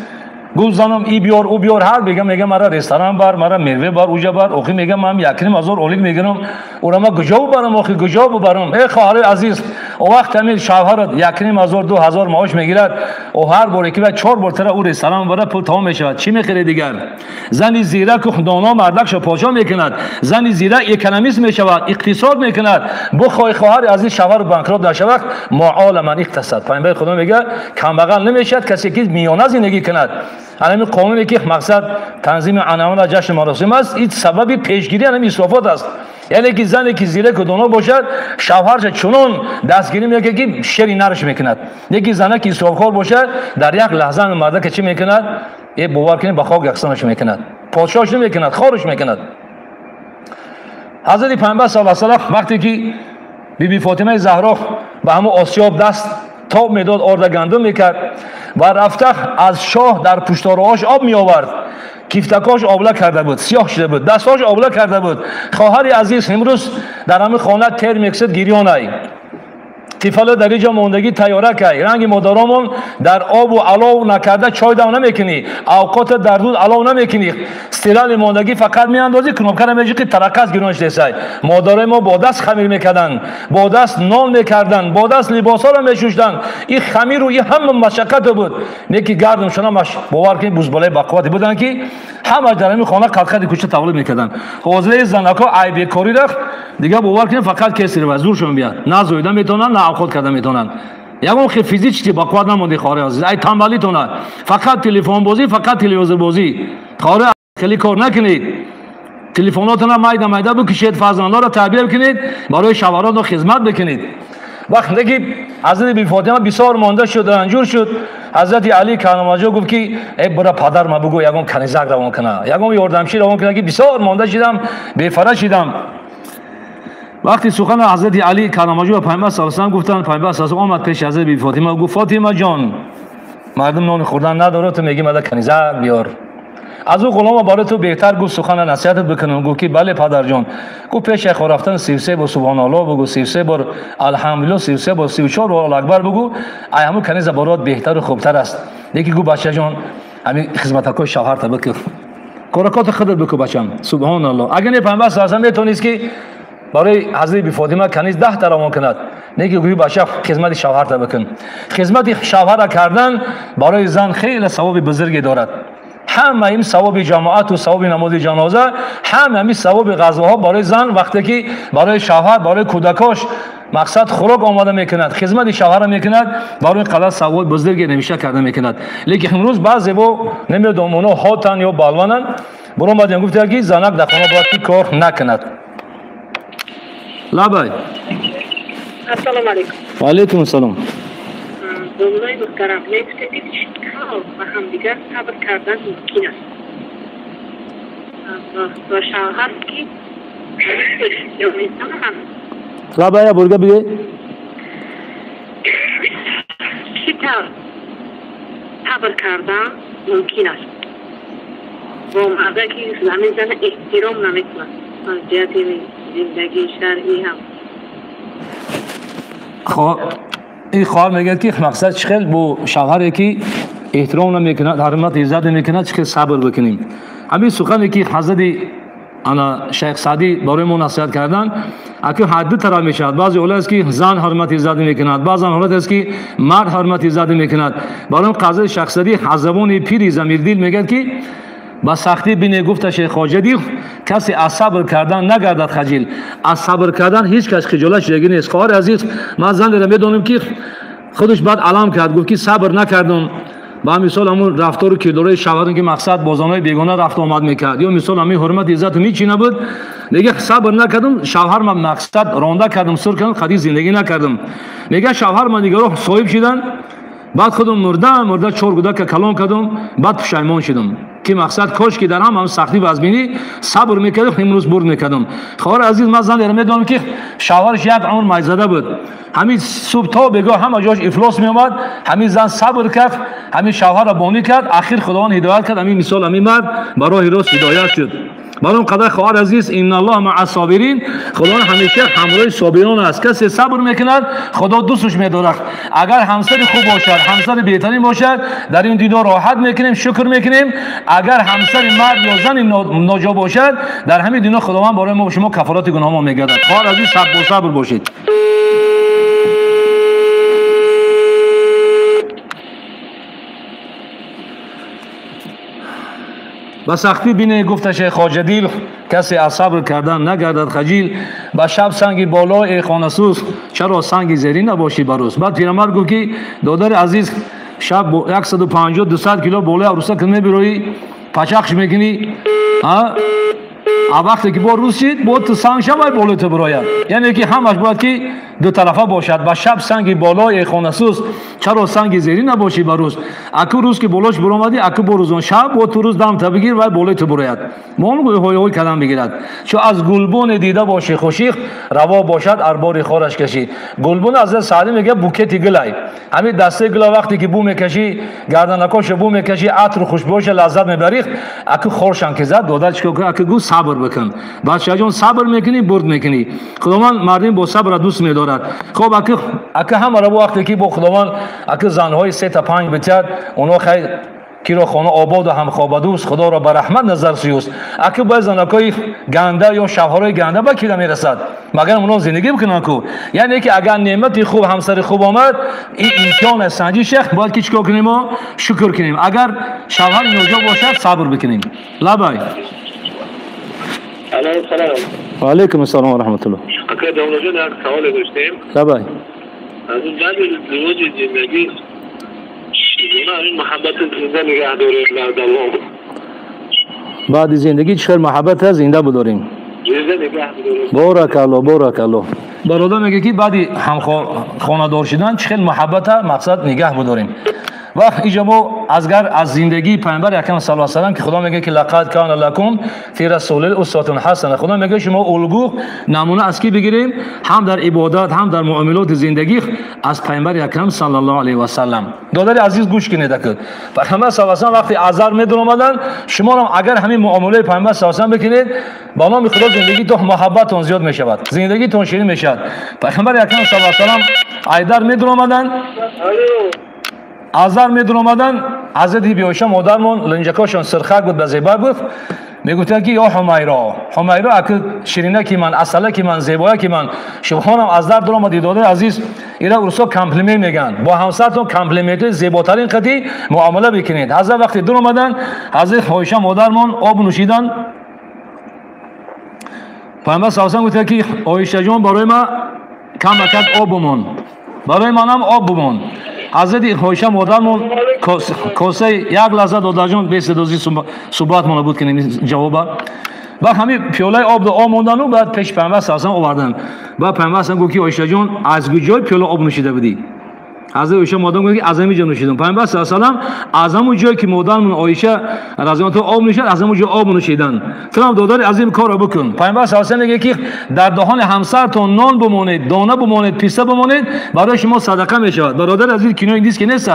گفت زنم ای بیار او بیار، هر بگم میگم مرا رستوران بار، مرا میوه بار اوجا بار، اوخی میگم من 1,000 اولیک میگیرم، اون ما گجاو برم، اوخی گجاو برم. ای خواهر عزیز، او وقت همین شوهرت 1,500 2,000 معاش میگیرد، او هر بار که 4 بار تر او رستوران بره پول تمام میشود، چی میخره دیگر؟ زنی زیرک و دانا مردکش پاچا میکند، زنی زیرک اکونومیست میشود، اقتصاد میکند. بخوای خواهر عزیز شوهر بانکرات نشود، معال من اقتصاد. پیامبر خدا میگه کمبغل نمیشد کسی که میانه زندگی کند. همین قانونی که مقصد تنظیم عناوین جشن مراسم است، این سبب پیشگیری همین اسرافات است. یعنی که زنی که زیرک و دانا باشد، شوهرش چنون دستگیری میکنه که شری نرش میکند. یکی زنی که اسرافکار باشد، در یک لحظه مرد که چی میکند؟ یه باور کنید به خاک یکسانش میکند، پادشاهش نمیکند، خارش میکند. حضرت پیامبر صلی الله علیه و آله وقتی که بیبی فاطمه زهرا به همون آسیاب دست تاب میداد، آرد گندم میکرد و رفته از شاه در پشتاراش آب می آورد، کیفتکاش آبله کرده بود، سیاه شده بود، دستاش آبله کرده بود. خواهر عزیز امروز در همین خانه تر میکسد گریانای تیفالا در اینجا موندگی تیاره که رنگ مادرامون در آب و علاو نکرده چای دم نمیکنی، اوقات در دود علاو نمیکنی، استیلال موندگی فقط میاندازی کنوکر میجی که ترکاز گرونش دیسای. مادرای ما با دست خمیر میکردن، با دست نان میکردن، با دست لباسا رو میشوشتن. این خمیر و این هم مشقت بود. نیکی گردم شنا مش باور کنید بوزبالای بقواتی بودن که همه در همین خانه کلکد کوچه تولید میکردن. حوزه زنکا ای بیکاری رفت دیگه باور کنید فقط کسی رو زورشون بیاد، نه زویدن میتونن نه خود کردن میتونن. یگون خیلی فیزیکی با قوت نمونده خواهر عزیز، ای تنبلی تونه، فقط تلفن بازی، فقط تلویزیون بازی. خواهر خیلی کار نکنید، تلفناتون مایده مایده بکشید، فرزندان را تربیت کنید، برای شوهرات را خدمت بکنید. وقتی که حضرت بی فاطمه بسیار مانده شد، رنجور شد، حضرت علی کرام‌الوجه گفت که ای برا پدر ما بگو یگون کنیزک روان کنه، یگون یاردمشی روان کنه که بسیار مانده شدم، بی‌فره شدم. وقتی سخن حضرت علی کرام‌الوجه و پیامبر صلی الله علیه و آله گفتن، پیامبر صلی الله علیه و آله آمد پیش حضرت بی فاطمه و گفت فاطمه جان، مردم نان خوردن نداره، تو میگی ماده کنیزک بیار. از او غلام برای تو بهتر گفت سخن نصیحتت بکنم. گفت که بله پدر جان. گفت پیش خو رفتن 33 بار سبحان الله بگو، 33 بار الحمدلله، 33 بار 34 بار الله اکبر بگو، ای همون کنیز برات بهتر و خوبتر است. یکی گفت بچه جان همین خدمتکار شوهر تا بکن، کارکات خودت بکن بچم. سبحان الله. اگر نه پیامبر صلی الله علیه و آله میتونست که برای حضرت بی فاطمه کنیز 10 تا روان کند، نگی گویی بچه خدمت شوهر تا بکن. خدمت شوهر کردن برای زن خیلی ثواب بزرگی دارد. همه این ثواب جماعت و ثواب نماز جنازه، همه این ثواب غزوها برای زن وقتی که برای شوهر، برای کودکاش مقصد خوراک آماده میکند، خدمت شوهر میکند، برای قدر ثواب بزرگی نمیشه کرده میکند. لیکن امروز بعضی با نمیدونم اونا هاتن یا بالوانن، برام بعد گفت که زنک در خانه باید کار نکند. لابای السلام علیکم. و علیکم السلام. دولای محترم نگفتید و هم دیگر صبر کردن ممکن است و شوهر که لابای برگه بگه چطور صبر کردن ممکن است با مرده که زمین زن احترام نمیکنه از جهت زندگی شرعی هم. خب این خواهر میگه که مقصد چخیل با شوهری که احترام نمیکند، حرمت عزت نمیکند، چخیل صبر بکنیم. همین سخنی که حضرت شیخ سعدی برای ما نصیحت کردن، اگه حد طرح میشد. بعضی اول است که زن حرمت عزت نمیکند، بعضی حالت است که مرد حرمت عزت نمیکند. برای قضیه شیخ سعدی حزبان پیری ضمیردل میگه که با سختی بینه گفت شیخ خواجه کسی از صبر کردن نگردد خجل. از صبر کردن هیچ کس خجالت شدگی نیست. خواهر عزیز من زن را میدونم که خودش بعد علام کرد، گفت که صبر نکردم. با مثال همون رفتار که دوره شوهران که مقصد با زنای بیگانه رفت آمد میکرد، یا مثال همین حرمت عزت میچینه بود، میگه صبر نکردم، شوهر من مقصد رانده کردم، سر کردم، خدی زندگی نکردم. میگه شوهر من دیگه رو صاحب شدن، بعد خودم مرده 4 گودک کلام کردم، بعد پشیمان شدم که مقصد کاش که در هم سختی وزبینی صبر میکردم، امروز برد میکردم. خواهر عزیز من زن را میدونم که شوهرش یک عمر میزده بود، همین صبح تا بگاه همه جاش افلاس میومد، همین زن صبر کرد، همین شوهر را بانی کرد، اخیر خداوند هدایت کرد، همین مثال همین مرد برای راست هدایت شد. برام قدر خواهر عزیز ان الله مع الصابرین، خدا همیشه همراه صابران است. کسی صبر میکند خدا دوستش می‌دارد. اگر همسر خوب باشد، همسر بهترین باشد، در این دنیا راحت میکنیم، شکر میکنیم. اگر همسر مرد یا زن ناجا باشد، در همین دنیا خداوند برای ما و شما کفارات گناه ما میگردد. خواهر عزیز صبر باشید. با سختی بینه گفت شیخ خواجه دیل، کسی از صبر کردن نگردد خجیل. با شب سنگی بالا ای خانسوس، چرا سنگی زیری نباشی بروز. بعد پیرمرد گفت که دادر عزیز شب 150-200 کیلو بالای عروسک میبروی پچخش میکنی، وقتی که با روز شد باید تو سنگ شب بالا تو براید. یعنی که همش باید که دو طرفه باشد. با شب سنگی بالای خانسوس، چرا سنگی زیری نباشی بروز. اکو روز که بالاش برآمدی اکو بروزون شب با تو روز دم تا بگیر و بالای تو براید. مون هوی کلام بگیرد. چو از گلبون دیده باشی خوشیخ، روا باشد اربار خارش کشی. گلبون از ساده میگه بوکتی گلای. همین دسته گل وقتی که بو میکشی، گردنکاش بو میکشی، عطر خوشبوش لذت میبری، اکو خورشان که زد دادر چیکار اکو گو صبر بکن. بچه جان صبر میکنی برد میکنی. خداوند مردم با صبر دوست می‌دارد. خب اکه همه رو وقتی که با خداوند اکه زنهای 3 تا 5 بچد اونا خیلی کی رو خانه آباد و هم خوابدوست، خدا را به رحمت نظر سویوست. اکه باید زنکای گنده یا شوهرای گنده به کی میرسد مگر اونا زندگی بکنن کو. یعنی که اگر نعمت خوب همسر خوب آمد این امکان سنجی شیخ باید که چیکار کنیم و شکر کنیم. اگر شوهر نوجا باشد صبر بکنیم. لبای سلام. و علیکم السلام و رحمت الله. اگر دولت جان یک سوال داشتیم. لبای از این بعد ازدواج زندگی چگونه این محبت زنده نگه داریم در دوام؟ بعد زندگی چقدر محبت زنده بداریم. زنده نگه داریم. بارک الله. برادر میگه که بعد هم خانه‌دار شدن چقدر محبت مقصد نگه بداریم. و ایجابو از زندگی پیامبر اکرم صلی الله علیه و سلم که خدا میگه که لقد کان لکم فی رسول الله اسوه حسنه. خدا میگه شما الگو نمونه از کی بگیریم، هم در عبادت هم در معاملات زندگی از پیامبر اکرم صلی الله علیه و سلم. دادر عزیز گوش کنید که پیامبر صلی الله علیه و سلم وقتی عذر می‌درآمدن شما هم اگر همین معامله پیامبر صلی الله علیه و سلم بکنید با نام خدا زندگیتون محبتتون زیاد میشود، زندگیتون شیرین میشود. پیامبر اکرم صلی الله علیه و سلم ایدر می‌درآمدن عذر می‌درآمدن، حضرت بیایشه مادرمون لنجکاشون سرخک بود به زیبا بود، میگفتن که یا حمیرا اگه شیرینه کی من اصله کی من زیبایی کی من شبخانم عذر درآمدی داده عزیز اینا ورسو کامپلیمنت میگن با همسرتون کامپلیمنت زیباترین قضیه معامله بکنید. حضرت وقتی درآمدن حضرت بیایشه مادرمون آب نوشیدن. پیامبر صلی الله علیه و سلم گفت که عایشه جان برای ما کم آب بمون، برای منم آب بمون. حضرت عایشه مادرمون کاسه یک لحظه دادر جان بیست دوزی صحبت مون بود که جواب و همین پیاله آب دو آب موندن و بعد پیش پیامبر صلی الله علیه و آله آوردن. بعد پیامبر صلی الله علیه و آله گفت که عایشه جان از کجای پیاله آب نوشیده بودی؟ حضرت عایشه مادرم گفت که از همین جا نوشیدم. پیامبر صلی الله علیه و آله از همون جایی که مادرمون عایشه رضی الله عنها آب نوشید از همون جا آب نوشیدن. تو دادر از این کارو بکن. پیامبر صلی الله علیه و آله میگه که در دهان همسرتون نان بمونید، دانه بمونید، پیسه بمونید، برای شما صدقه میشود. برادر عزیز کینو این نیست که نیست.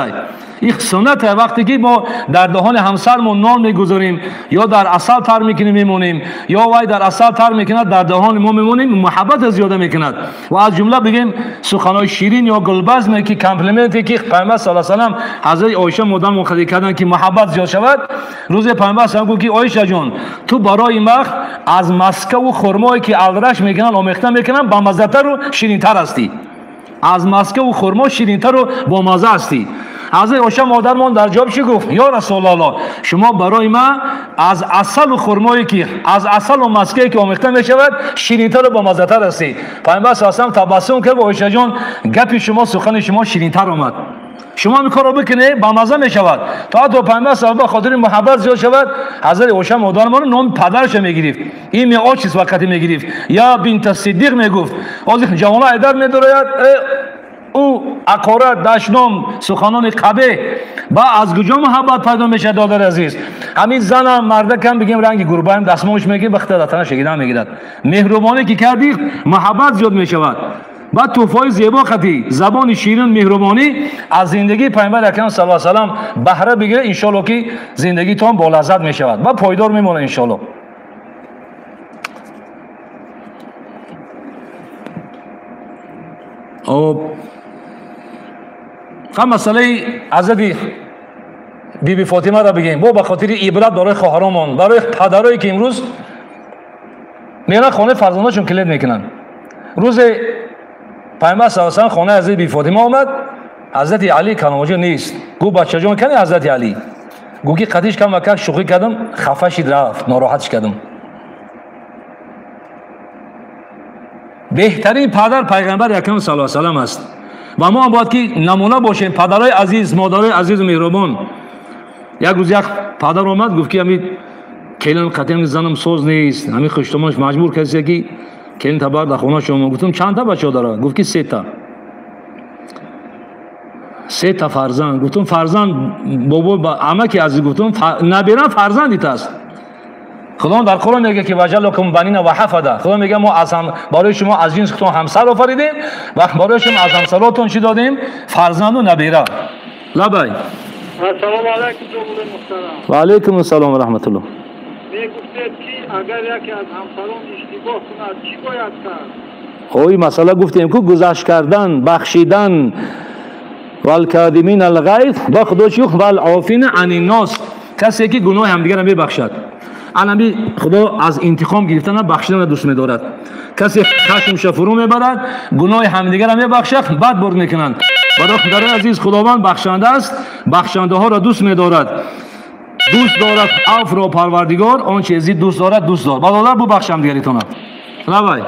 این سنت وقتی که ما در دهان همسرمون نان میگذاریم یا در عسل تر میکنیم میمونیم یا وای در عسل تر میکند در دهان ما میمونیم محبت زیاده میکند. و از جمله بگیم سخنای شیرین یا گلبزم که کامپلیمنتی که پیامبر صلی الله علیه و سلم حضرت عایشه مادر مخدی کردن که محبت زیاد شود. روز پیامبر صلی الله علیه و سلم گفت که عایشه جان تو برای وقت از مسکه و خرمایی که الرش میکنن آمیخته میکنن با مزه تر و شیرین تر هستی. از مسکه و خرما شیرین تر و با مزه هستی. حضرت عایشه مادرمان در جواب چی گفت؟ یا رسول الله شما برای ما از عسل و خرمایی که از عسل و مسکه که آمیخته می شود شیرین‌تر و با مزه تر هستی. پیامبر صلی الله علیه و سلم تبسم کرد و عایشه جان گپ شما سخن شما شیرین‌تر آمد. شما این کارو بکنه با مزه می شود. تا پیامبر صلی الله علیه و خاطر محبت زیاد شود حضرت عایشه مادرمان نام پدرش میگرفت. این می آچیز وقتی میگرفت یا بنت صدیق میگفت. از جوانا ادر میدراید او اقارت دشنام سخنان قبه با از کجا محبت پیدا میشه دادر عزیز. همین زن مرد کم بگیم رنگ گربه هم دستمالش میگه بختدتن شگیدن میگیرد. مهربانی که کردی محبت زیاد میشود. بعد توفای زیبا خطی زبان شیرین مهربانی از زندگی پیامبر اکرم صلی الله علیه و سلم بهره بگیره ان شاء الله که زندگیتون با لذت میشود و پایدار میمونه ان شاء الله. خب مسئله حضرت بیبی فاطمه را بگیم. با به خاطر عبرت برای خواهرامون، برای پدرایی که امروز میرن خانه فرزنداشون کلید میکنن. روز پیامبر صلی الله علیه و خانه حضرت بیبی فاطمه آمد، حضرت علی کنوجه نیست. گو بچه جون کنی حضرت علی. گو که قدیش کم وکک شوخی کردم، خفه شد رفت، ناراحتش کردم. بهترین پدر پیغمبر اکرم صلی الله علیه و است و ما هم باید که نمونه باشیم. پدرای عزیز، مادرای عزیز و مهربان. یک روز یک پدر آمد گفت که همین کلین قطعی زنم سوز نیست، همین خشتماش مجبور کسی که کلین تبر در خونه شما. گفتم چند تا بچه داره؟ گفت که 3 تا. 3 تا فرزند. گفتم فرزند بابا با عمکی عزیز. گفتم نبیرم فرزندیت است. خدا در قرآن میگه که وجلکم بنین و حفده. خدا میگه ما از هم برای شما از جنستون همسر آفریدیم و برای شما از همسراتون چی دادیم؟ فرزند و نبیره. لبای. السلام علیکم جناب محترم. و علیکم السلام و رحمت الله. میگفتید که اگر یکی از همسران اشتباه کند چی باید کرد؟ خوی مسئله گفتیم که گذشت کردن، بخشیدن، والکاظمین الغیظ بخدوشیخ والعافین عن الناس. کسی که گناه همدیگر را میبخشد. الان خدا از انتقام گرفتن بخشیدن را دوست می‌دارد. کسی خشمش فرو میبرد، گناه همدیگر را میبخشد، بعد برد میکنند. برادر عزیز، خداوند بخشنده است، بخشنده ها را دوست می‌دارد. دوست دارد عفو را پروردگار، آن چیزی دوست دارد دوست دار. برادر بو بخشم دیگریتون. لبای.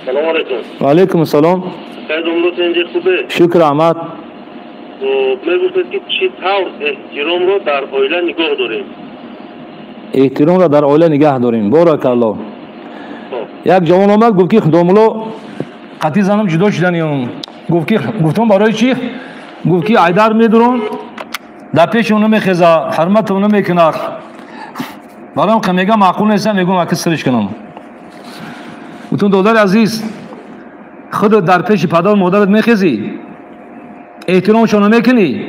سلام علیکم. و علیکم السلام. خیر امروز اینجا خوبه؟ شکر احمد. میگفتید که چی طور احترام رو در عائله نگاه داریم؟ احترام را در عائله نگاه داریم. بارک الله. یک جوان آمد گفت که خداملا قطعی زنم جدا شدن. گفتم برای چی؟ گفت که عیدر میدرون در پیش اونو میخیزه، حرمت اونو میکنه. برام که میگم معقول نیستم، میگم اکس سرش کنم. گفتم دادر عزیز، خودت در پیش پدر مادرت میخیزی، احترامشون میکنی.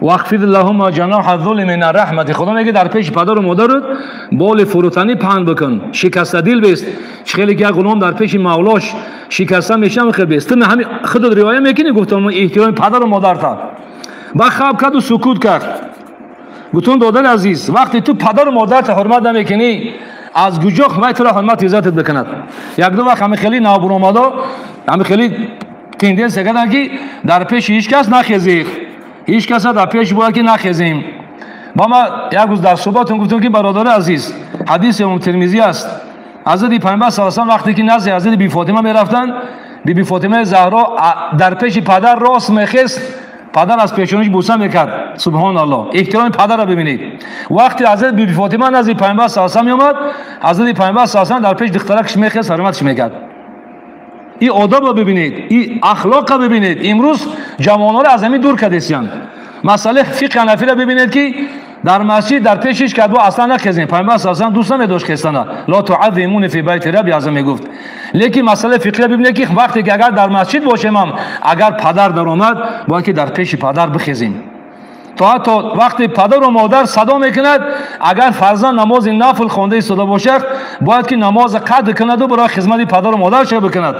واخفض لهم جناح الذل من الرحمه. خدا میگه در پیش پدر و مادرت بال فروتنی پهن بکن، شکسته دل بیست. خیلی که غلام در پیش مولاش شکسته میشه خیلی بیست. تو همین خودت روایت میکنی. گفتم احترام پدر و مادرت. با خواب کرد و سکوت کرد. گفتم دادر عزیز، وقتی تو پدر و مادرت حرمت نمیکنی، از کجا خدای تو را حرمت عزتت بکند؟ یک دو وقت همین خیلی نابرآمده، همین خیلی تندنس کردن که در پیش هیچ کس نخیزی، هیچ کس در پیش باید که نخیزیم. با ما یک روز در صحبتون گفتم که برادر عزیز، حدیث امام ترمذی است. حضرت پیامبر صلی الله علیه و آله وقتی که نزد حضرت بی فاطمه میرفتن، بی فاطمه زهرا در پیش پدر راست میخست، پدر از پیشونیش بوسه میکرد. سبحان الله. احترام پدر را ببینید. وقتی حضرت بی فاطمه نزد پیامبر صلی الله علیه و آله میآمد، حضرت پیامبر صلی الله علیه و آله در پیش دخترکش میخست، حرمتش میکرد. این آداب را ببینید، این اخلاق را ببینید. امروز جوانان را از همین دور کردیسیان. مسئله فقه حنفی را ببینید که در مسجد در پیشش که دو اصلا نخیزین. پیامبر صلی الله علیه و آله دوست نداشت خیستن. لا تعظمون فی بیت ربی اعظم میگفت. لیکن مسئله فقهی ببینید که وقتی که اگر در مسجد باشیم هم، اگر پدر در آمد باید که در پیش پدر بخیزیم. تا وقتی پدر و مادر صدا میکند، اگر فرزند نماز نفل خوانده ایستاده باشد، باید که نماز قضا کند و برای خدمت پدر و مادر چه بکند.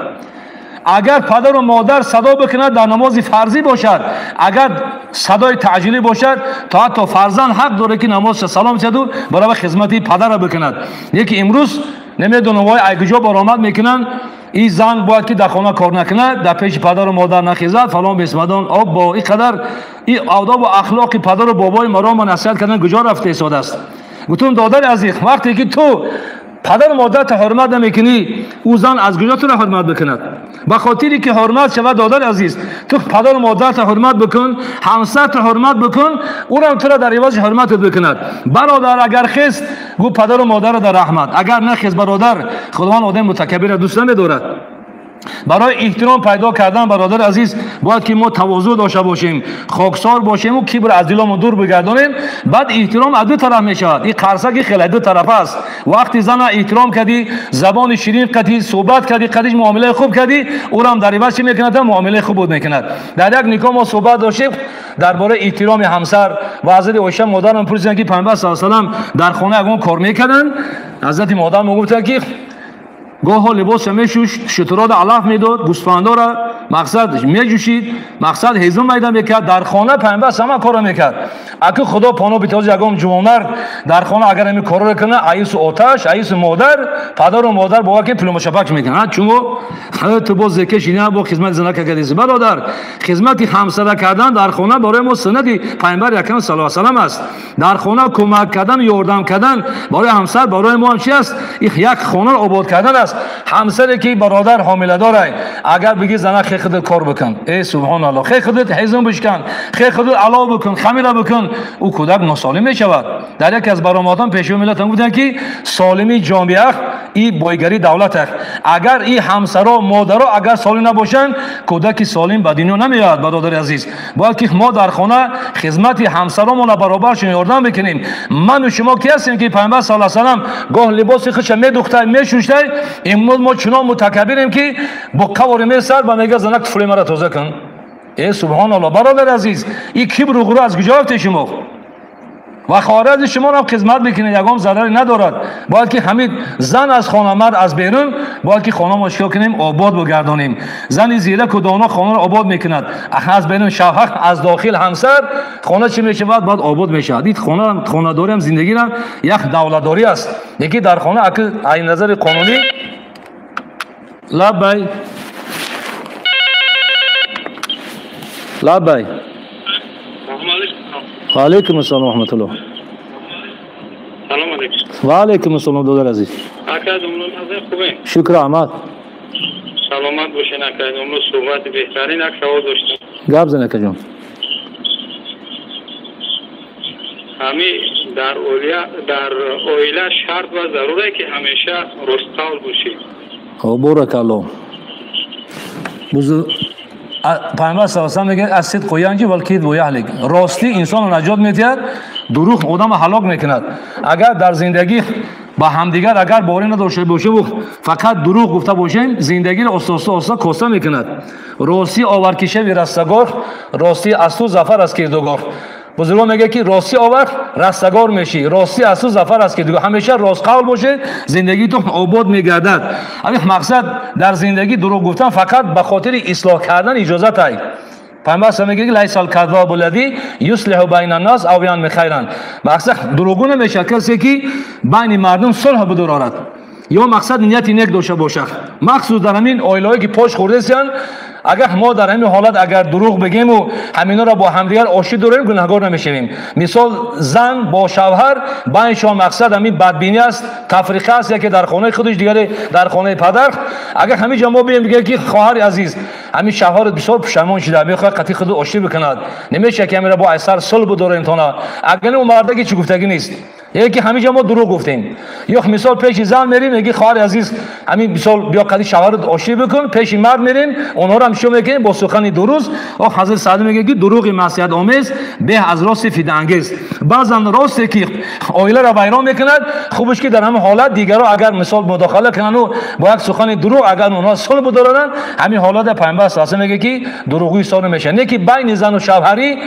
اگر پدر و مادر صدا بکند در نماز فرضی باشد، اگر صدای تعجیلی باشد، تا فرزند حق داره که نماز سلام چه و برای خدمت پدر بکند. یکی امروز نمیدونم وای ایگجا برآمد میکنن، این زن باید که در خانه کار نکند، در پیش پدر و مادر نخیزد فلان بسمدان. آب با این قدر این آداب و اخلاق پدر و بابای مرا ما نصیحت کردن کجا رفته ایستاده است. گفتم دادر عزیز، وقتی که تو پدر و مادر حرمت نمیکنی، او زن از کجا تو را حرمت بکند؟ به خاطری که حرمت شود دادر عزیز، تو پدر و مادر حرمت بکن، همسر حرمت بکن، او را تو را در عوض حرمت بکند. برادر اگر خست گو پدر و مادر در رحمت، اگر نخست برادر، خداوند آدم متکبر دوست نمی‌دارد. برای احترام پیدا کردن برادر عزیز باید که ما تواضع داشته باشیم، خاکسار باشیم و کبر از دلمون دور بگردانیم. بعد احترام از دو طرف میشود. این قرصک خیلی دو طرف است. وقتی زن احترام کردی، زبان شیرین کردی، صحبت کردی، قدیش معامله خوب کردی، او را هم در عوض چی میکند؟ معامله خوب بود میکند. در یک نکاح ما صحبت داشتیم درباره احترام همسر و حضرت عایشه مادرم پرسیدن که پیامبر صلی الله علیه و آله در خانه اون کار میکردن. حضرت مادر میگفتن که گاه لباس میشوش، شترها را علف میداد، گوسفندا را مقصد میجوشید، مقصد هضم میدم میکرد. در خانه پیامبر همه کارو میکرد. اگه خدا پانو بیتاز یگام جوانر در خانه اگر این کارو کنه، ایس آتش، ایس مادر، پدر و مادر با که پلو مشپک میکنه. چون تو باز زکش اینا با خدمت زنده کردید. برادر، خدمت همسر کردن در خانه برای ما سنت پیامبر اکرم صلی الله علیه و است. در خانه کمک کردن، یاردم کردن برای همسر برای ما هم چی است؟ یک خانه آباد کردن است. همسری که برادر حامله داره، اگر بگی زنه خیلی خودت کار بکن، ای سبحان الله، خیلی خودت هضم بشکن، خیلی خودت علاوه بکن، خمیره بکن، او کودک ناسالم میشود. در یک از برآمدان پیشوا ملت هم گفتن که سالمی جامعه این بایگری دولت است. اگر این همسرا مادرها اگر سالم نباشند، کودک سالم به دنیا نمیاد. برادر عزیز، باید که ما در خانه خدمت همسرامون برابرشون یاردم بکنیم. من و شما کی هستیم که پیامبر صلی الله علیه و آله گاه لباس خودش میدوخته میشوشته، امروز ما چنان متکبریم که با قوار میسر و میگه زنک طفل مرا تازه کن. ای سبحان الله. برادر عزیز، این کبر و غرور از کجا رفته شما؟ و خارج شما را خدمت بکنید، یگام ضرری ندارد. باید که همین زن از خانه، مرد از بیرون، باید که خانه ما چیکار کنیم؟ آباد بگردانیم. زن زیرک و دانا خانه را آباد میکند. از بیرون شوهر، از داخل همسر، خانه چی میشه؟ بعد آباد میشه. دید خانه داری هم زندگی را یک دولتداری است. یکی در خانه اگه از نظر قانونی لبای و علیکم السلام و رحمت الله. سلام علیکم. و علیکم السلام دادر عزیز. اکا امروز حاضر خوبه؟ شکر احمد. سلامت باشین اکا. امروز صحبت بهترین اکا داشتم. گپ زن اکا جان. همی در اویله شرط و ضروره که همیشه رستقال باشید. خب بارک الله. پیامبر صلی الله علیه و آله میگه از صدق ینجی و الکذب یهلک. راستی انسان را نجات میدهد، دروغ آدم هلاک میکند. اگر در زندگی با همدیگر اگر باور نداشته باشیم و فقط دروغ گفته باشیم، زندگی را آستا کاسته میکند. راستی آورکشه و رستگار، راستی از تو ظفر از کردگار. بزرگان میگه که راستی آور رستگار میشی، راستی از تو ظفر است که دیگه همیشه راست قول باشه، زندگی تو آباد میگردد. همین مقصد در زندگی دروغ گفتن فقط به خاطر اصلاح کردن اجازت است. پیامبر میگه که لیس الکذاب الذی یصلح بین الناس او یعمل خیرا. مقصد دروغ نمیشه کسی که بین مردم صلح بدارد یا مقصد نیت نیک داشته باشه. مخصوص در همین اویلایی که پاش خورده هستند، اگر ما در این حالت اگر دروغ بگیم و همینا را با همدیگر آشتی داریم، گناهکار نمیشیم. مثال زن با شوهر بینشان مقصد همین بدبینی است، تفریقه است، یکی در خانه خودش دیگری در خانه پدر. اگر همین جمع بگیم بگه که خواهر عزیز همین شوهر بسیار پشیمان شده، میخواد قطعی خود آشتی بکند، نمیشه که همین را با اثر صلح بداره انتونه. اگر اون مرده چی گفتگی نیست، یکی همینجا ما دروغ گفتیم. یا مثال پیش زن میریم میگی خواهر عزیز همین مثال بیا قضیه شوهرت آشتی بکن، پیش مرد میریم اونها رو هم شو میگیم با سخن درست. و حضرت سعدی میگه که دروغ معصیت آمیز به از راست فیده انگیز. بعضن راستی که اویله را ویران میکند، خوبش که در همین حالت دیگرها اگر مثال مداخله کنن و با یک سخن دروغ اگر اونها صلح بدارن، همین حالت پیامبر صلی میگه که دروغی سال میشه. نه که بین زن و شوهری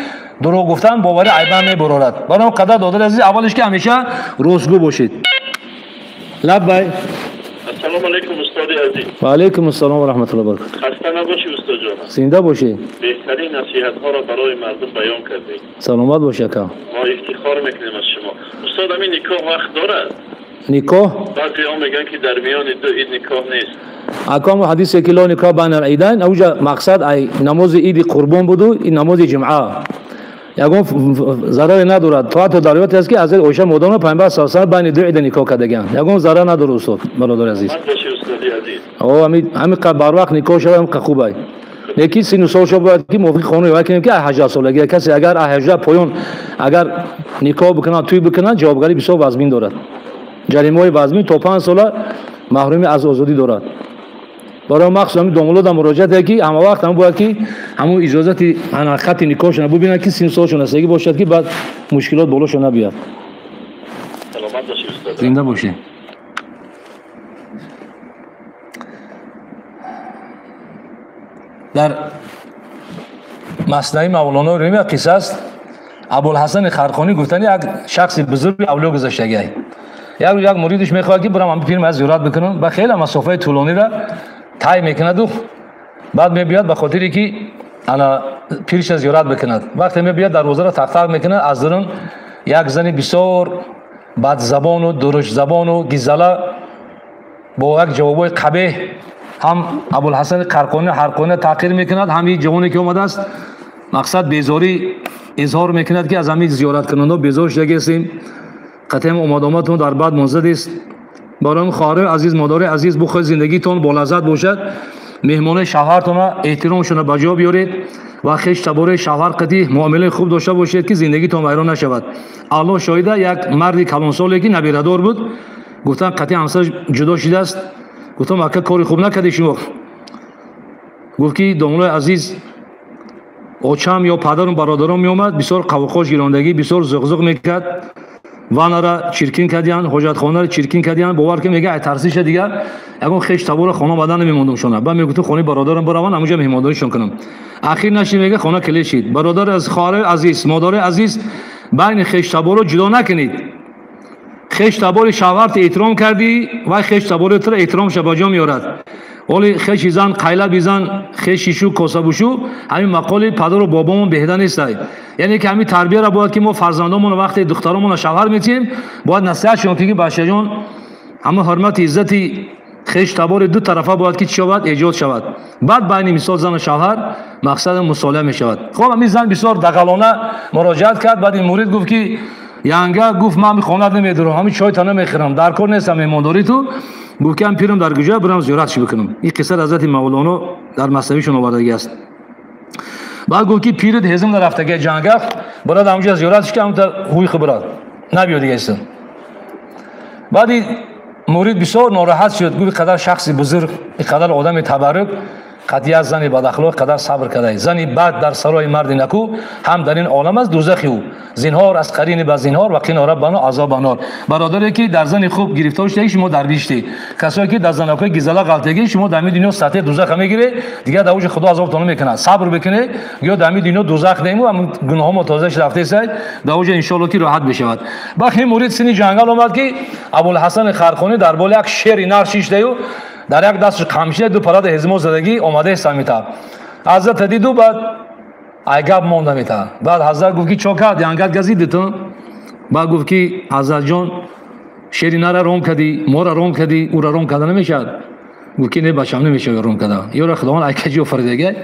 دروغ گفتن باور عیب میبرد. برای قدر دادر عزیز اولش که همیشه روزگو باشید. لبای السلام علیکم استاد عزیز. و علیکم السلام و رحمت الله و برکاته. خسته نباشی استاد جان. زنده باشی. بهترین نصیحت ها را برای مردم بیان کردید. سلامت باشه که. ما افتخار میکنیم از شما. استاد همین نکاح وقت دارد؟ نکاح؟ بعضی ها میگن که در میان دو عید نکاح نیست. اکام حدیثی که لا نکاح بین العیدین، اوجا مقصد ای نماز عید قربان بود و این نماز جمعه. یگان ضرر ندارد. تا در روایت است که از عایشه مادام پیامبر صلی الله علیه و آله بین دو عید نکاح کردگان. یگان ضرر نداره استاد برادر عزیز. او همین بر وقت نکاح شد هم خوبه. لیکن سن و سالش باید که موافق خانه یا کنیم که 18 سالگی کسی اگر 18 پایان اگر نکاح بکنه توی بکنه جوابگری بسیار وزمین دارد. جریمه وزمین تا 5 سال محرومی از آزادی دارد. برای مخصوصا دانلود هم مراجعه کی همه وقت هم باید که همون اجازت خط نکاحش ببینن که سن سالشون هستگی باشد که بعد مشکلات بالاش نبیاد. سلامت باشید استاد. زنده باشید. در مسنوی مولانا رومی قصه است. ابوالحسن خرقانی گفتن یک شخص بزرگ اولیا گذاشته. یک مریدش میخواد که برم هم پیر از زیارت بکنم و خیلی مسافه طولانی را طی میکند و بعد میبیاد به خاطری که انا پیرش زیارت بکند. وقتی میبیاد دروازه را تق میکند، از درون یک زن بسیار بد زبان و درش زبان و گیزله با یک جوابای قبیح هم ابوالحسن قرقانی تحقیر میکند، همین جوانی که اومده است مقصد بیزاری اظهار میکند که از همین زیارت کننده بیزار شده هستیم. قطعا آمدتون در بعد منزد است. برای خواهر عزیز، مادر عزیز، بخواهید زندگیتون با لذت باشد، مهمان شوهرتون احترامشون به جا بیارید و خویش تباره شوهر قطعی معامله خوب داشته باشید که زندگیتون ویران نشود. الله شاهده، یک مردی کلانسالی که نبیردار بود، گفتن قطعی همسر جدا شده است. گفتم اگه کاری خوب نکردی شما؟ گفت که دامنای عزیز اوچم یا پدرم برادرم می اومد، بسیار قوقاش گیراندگی بسیار زغزغ میکرد، وان را چرکین کردیان، حاجت خانه را چرکین کردیان. باور که میگه ترسیش دیگه اگه خیش تبور خانه بدن نمیموندم شونه. بعد میگه خونه برادرم بروان همونجا مهمانداریشون کنم. اخیر نشی میگه خانه کلی شید. برادر از خواهر عزیز، مادر عزیز، بین خیش تبور جدا نکنید. خیش تبور شوهرت احترام کردی و خیش تبور تو احترام شباجا میارد. ولی خیش زن قیله بیزن، خیشیشو کاسبوشو، همین مقاله پدر و بابامون بهتر نیست. یعنی که همین تربیت را باید که ما فرزندامون وقتی دخترامون شوهر میتیم باید نصیحتشون که بچه جان اما حرمت عزتی خیش تبار دو طرفه باید که چی شود ایجاد شود. بعد بین مثال زن و شوهر مقصد مصالحه می شود. خب همین زن بسیار دغلانه مراجعت کرد. بعد این مورد گفت که یانگا گفت من خونه نمیدارم، همین چای تا نمیخورم، در کار نیستم، مهمانداری تو. گفت که پیرم در گوشه برم زیارتش بکنم. این قصه حضرت مولانا در مثنویشون آوردگی است. بعد گفت که پیرت هزم در رفتگی جنگل برات همونجا زیارتش که همونتا هوی خبرات نبیاد دیگه است. بعد مورد بسیار ناراحت شد. گفت قدر شخصی بزرگ، قدر آدم تبرک، قضیه از زنی بد اخلاق قدر صبر کرده. زنی بد در سرای مرد نکو هم در این عالم است دوزخی او. زینهار از قرین به زینهار و قین ربنا عذاب النار. برادری که در زن خوب گرفتار شده شما در بیشتی، کسایی که در زناکای گیزلا غلطگی شما در دنیا سطح دوزخ میگیره دیگه دوج خدا عذابتون میکنه. صبر بکنه یا در دنیا دوزخ نیمو هم گناه متازش رفته سید دوج ان شاء الله که راحت بشود. بعد مورد سینی جنگل اومد که ابوالحسن خرقانی در بالا یک شیر نر شیشته و در یک دستش قمشی دو پرد هزمو زدگی اومده سمیتا. حضرت دیدو بعد ایگاب مونده میتا. بعد حضرت گفت که چوکا دیانگات گزیدی تو؟ بعد گفت که حضرت جان شیری نره روم کردی، مورا روم کردی، او را روم کردن نمیشد. گفت که نه باشم نمیشه روم کردن. یورا خداوند ای کجی آفریده.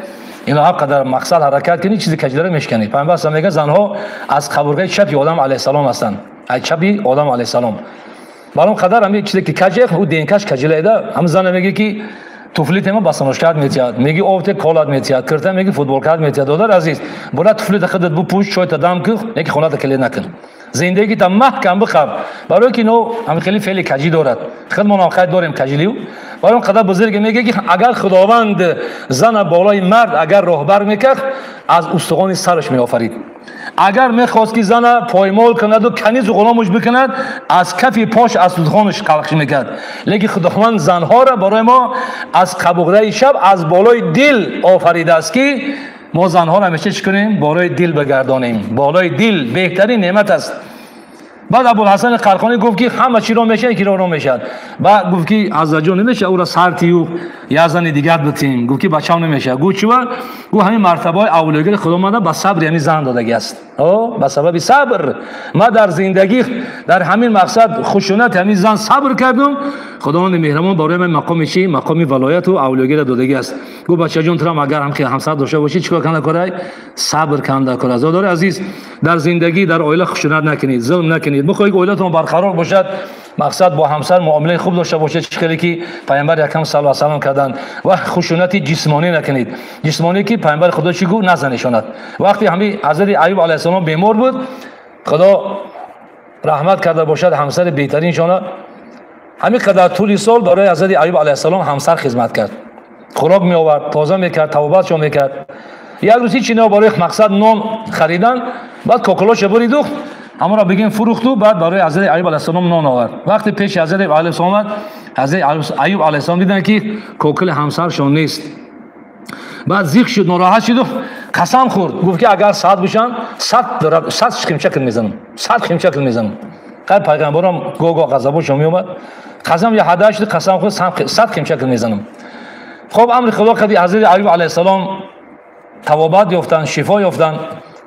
اینا هر قدر مقصد حرکت کنی چیزی کجدره میشکنی. پیامبر اسلام میگه زنها از قبرگاه چپی آدم علیه السلام هستند. ای چپی آدم علیه السلام. برام قدر همین چیزی که کجه او دینکش کجلیده. هم زن میگه که توفلیت ما بسنوش کرد میتیاد، میگی اوت کولاد میتیاد، کرتا میگی فوتبال کرد میتیاد. دادر عزیز برای توفلیت خودت بپوش شوی تدام که یکی خونات کلی نکن. زندگی تا محکم بخواب. برای که نو هم خیلی فعلی کجی دارد. خودمون هم خیلی داریم کجیلیو. برای قدر بزرگ میگه که اگر خداوند زن بالای مرد اگر راهبر میکرد از استخوان سرش میآفرید. اگر میخواست که زن پایمال کند و کنیز و غلامش بکند از کف پاش از استخوانش خلق میکرد. لیکن خداوند زنها را برای ما از قبوغره شب از بالای دل آفریده است که ما زنها را همیشه چی کنیم؟ بالای دل بگردانیم. بالای دل بهترین نعمت است. بعد ابوالحسن خرقانی گفت که همه چی رو میشه یکی رو میشد. بعد گفت که عزت جان نمیشه او را سرتیو یا زن دیگر بتیم. گفت که بچه‌ام نمیشه. گفت چیه؟ گفت همین مرتبه اولویت خدا ما با صبر یعنی زن دادگی است. با سبب صبر ما در زندگی در همین مقصد خشونت همین زن صبر کردم. خداوند مهربان برای من مقام چی؟ مقام ولایت و اولویت دادگی است. گفت بچه جان تو اگر هم همسر داشته باشی چیکار کنه کارای صبر کنده کار. عزیزان عزیز در زندگی در عائله خشونت نکنید، ظلم نکنید. بخواید عائلتون برقرار باشد، مقصد با همسر معامله خوب داشته باشید. چیزی که پیامبر اکرم صلی الله علیه و سلم کردن و خشونت جسمانی نکنید. جسمانی که پیامبر خدا چی گفت نزنیشوند. وقتی همین حضرت ایوب علیه السلام بیمار بود خدا رحمت کرده باشد همسر بهترین شونه همین قدر طول سال برای حضرت ایوب علیه السلام همسر خدمت کرد. خوراک می آورد، تازه میکرد، توبتشو میکرد. یک روزی چینا برای مقصد نان خریدن، بعد کوکلاش برید و اما را بگیم فروختو. بعد برای حضرت ایوب علیه السلام نان آورد. وقتی پیش حضرت ایوب علیه السلام آمد، حضرت ایوب علیه السلام دیدن که کوکل همسرشون نیست. بعد زیغ شد، ناراحت شد و قسم خورد. گفت که اگر 100 بشن 100 خیمچکل میزنم، 100 خیمچکل میزنم. قد پیغمبرم گوگا غضبش میومد قسم یه حدا شد قسم خود 100 خمشکل میزنم. خب امر خدا کردی حضرت ایوب علیه السلام توابت یافتن، شفا یافتن.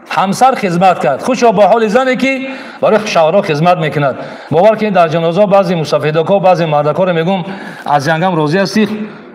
همسر خدمت کرد، خوشا با حال زنی که برای شوهرها خدمت میکند. باور کنید در جنازه بعضی مسافردکا بعضی مردکا رو میگم از جنگم راضی هستی،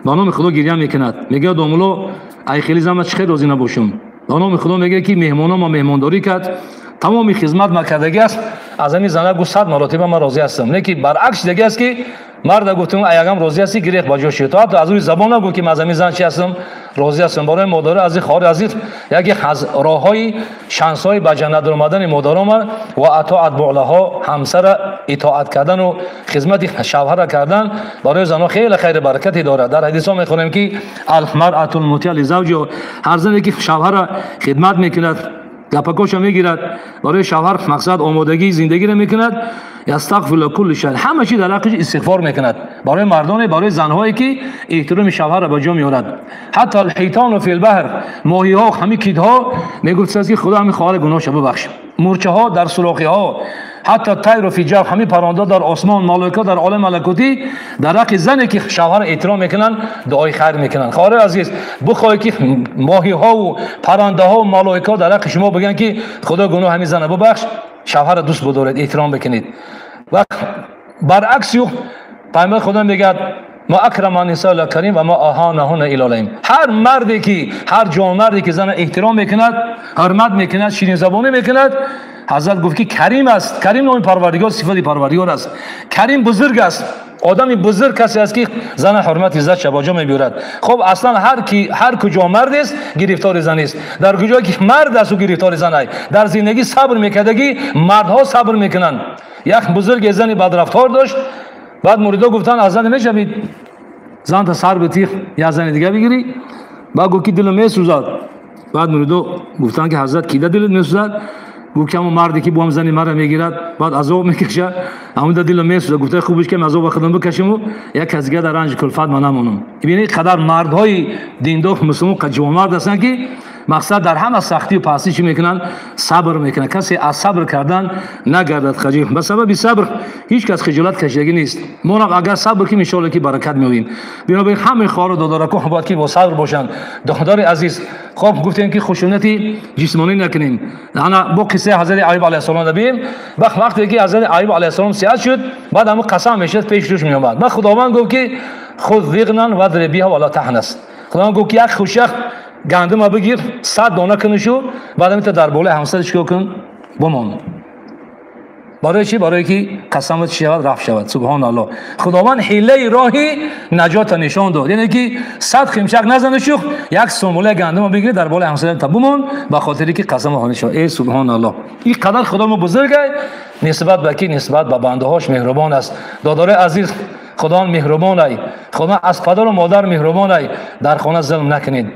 با نام خدا گریه میکند. میگه دومولو ای خیلی زحمت چه خیر راضی نباشم. با نام خدا میگه که مهمانا ما مهمانداری کرد، تمام خدمت مکردگی است. از این زنه گفت 100 مرتبه من راضی هستم. نه که برعکس دیگه است که مرد گفتم ایگام راضی هستی گریخ باجا شد. تو از روی زبان نگو که من از این زن چی هستم راضی هستم. برای مادر از خار عزیز یکی از راههای شانس‌های به جنت در آمدن مادرام و اطاعت بعلها، همسر اطاعت کردن و خدمت شوهر کردن برای زنها خیلی خیر برکتی دارد. در حدیث ها میخونیم که المرأة المطیع لزوجها، هر زنی که شوهر خدمت میکند گپکاش میگیرد برای شوهر مقصد آمادگی زندگی را میکند، یستغفر کل شیء، همه چی در حقش استغفار میکند برای مردان برای زنهایی که احترام شوهر را به جا میارد. حتی الحیتان فی البحر، ماهی ها همین کیدها میگوید که خدا همین خواهر گناهش ببخش. مورچه ها در سوراخی ها، حتی طیر فی جو، همین پرنده در آسمان، ملائکه در عالم ملکوتی در حق زنی که شوهر احترام میکنن دعای خیر میکنن. خواهر عزیز بخواهی که ماهی ها و پرنده ها و ملائکه در حق شما بگن که خدا گناه همین زن ببخش، شوهر دوست بدارید، احترام بکنید. و برعکس پیامبر خدا میگه ما اکرم النساء الکریم و ما اهانهن الی العلم. هر مردی که هر جوان مردی که زن احترام میکند، حرمت میکند، شیرین زبانی میکند، حضرت گفت که کریم است. کریم نام پروردگار، صفت پروردگار است. کریم بزرگ است. آدمی بزرگ کسی است که زن حرمت عزت شباجا میبرد. خب اصلا هر کجا مرد است گرفتار زن است. در کجایی که مرد است و گرفتار زن است. در زندگی صبر میکردگی مردها صبر میکنند. یک بزرگ زنی بدرفتار داشت، بعد مریدا گفتن از زن میشوید زن تا سر به تیغ یا زن دیگه بگیری. بعد گفت که دلم میسوزد. بعد مریدا گفتن که حضرت کی دلت میسوزد؟ گفت که همون مردی که با هم زنی مرا میگیرد بعد عذاب میکشه همون دلم میسوزه. گفته خوبش که عذاب خودم بکشم و یک از دیگه در رنج کلفت من نمونم. ببینید قدر مردهای دیندار مسلمان قجوم مرد هستند که مقصد در همه سختی و پستی چی میکنن؟ صبر میکنن. کسی از صبر کردن نگردد خجل. به سبب صبر هیچ کس خجالت کشیدگی نیست. ما هم اگر صبر کنیم ان شاء الله که برکت میابیم. بنابراین همه خواهر و دادارکان باید که با صبر باشند. دختر عزیز خب گفتیم که خشونتی جسمانی نکنیم. انا با قصه حضرت ایوب علیه السلام ببین. وقتی که حضرت ایوب علیه السلام صحت شد بعد همون قسم میشد پیش روش میومد. بعد خداوند گفت که خذ ذقنا وضربیها ولا تحنث. خداوند گفت که یک خوشخ گندم بگیر 100 دانه کنشو بعد میت در بالا همسرش کن بمان. برای چی؟ برای که قسمت شود رفت شود. سبحان الله. خداوند حیله راهی نجات نشان داد. یعنی که 100 خمشک نزنه شو یک سنبله گندم بگیر در بالا همسرت بمان به خاطری که قسم خانه شد. ای سبحان الله. این قدر خدا ما بزرگه نسبت به کی؟ نسبت به بنده هاش مهربان است. دادار عزیز خدا مهربان ای. خدا از پدر و مادر مهربان ای. در خانه ظلم نکنید.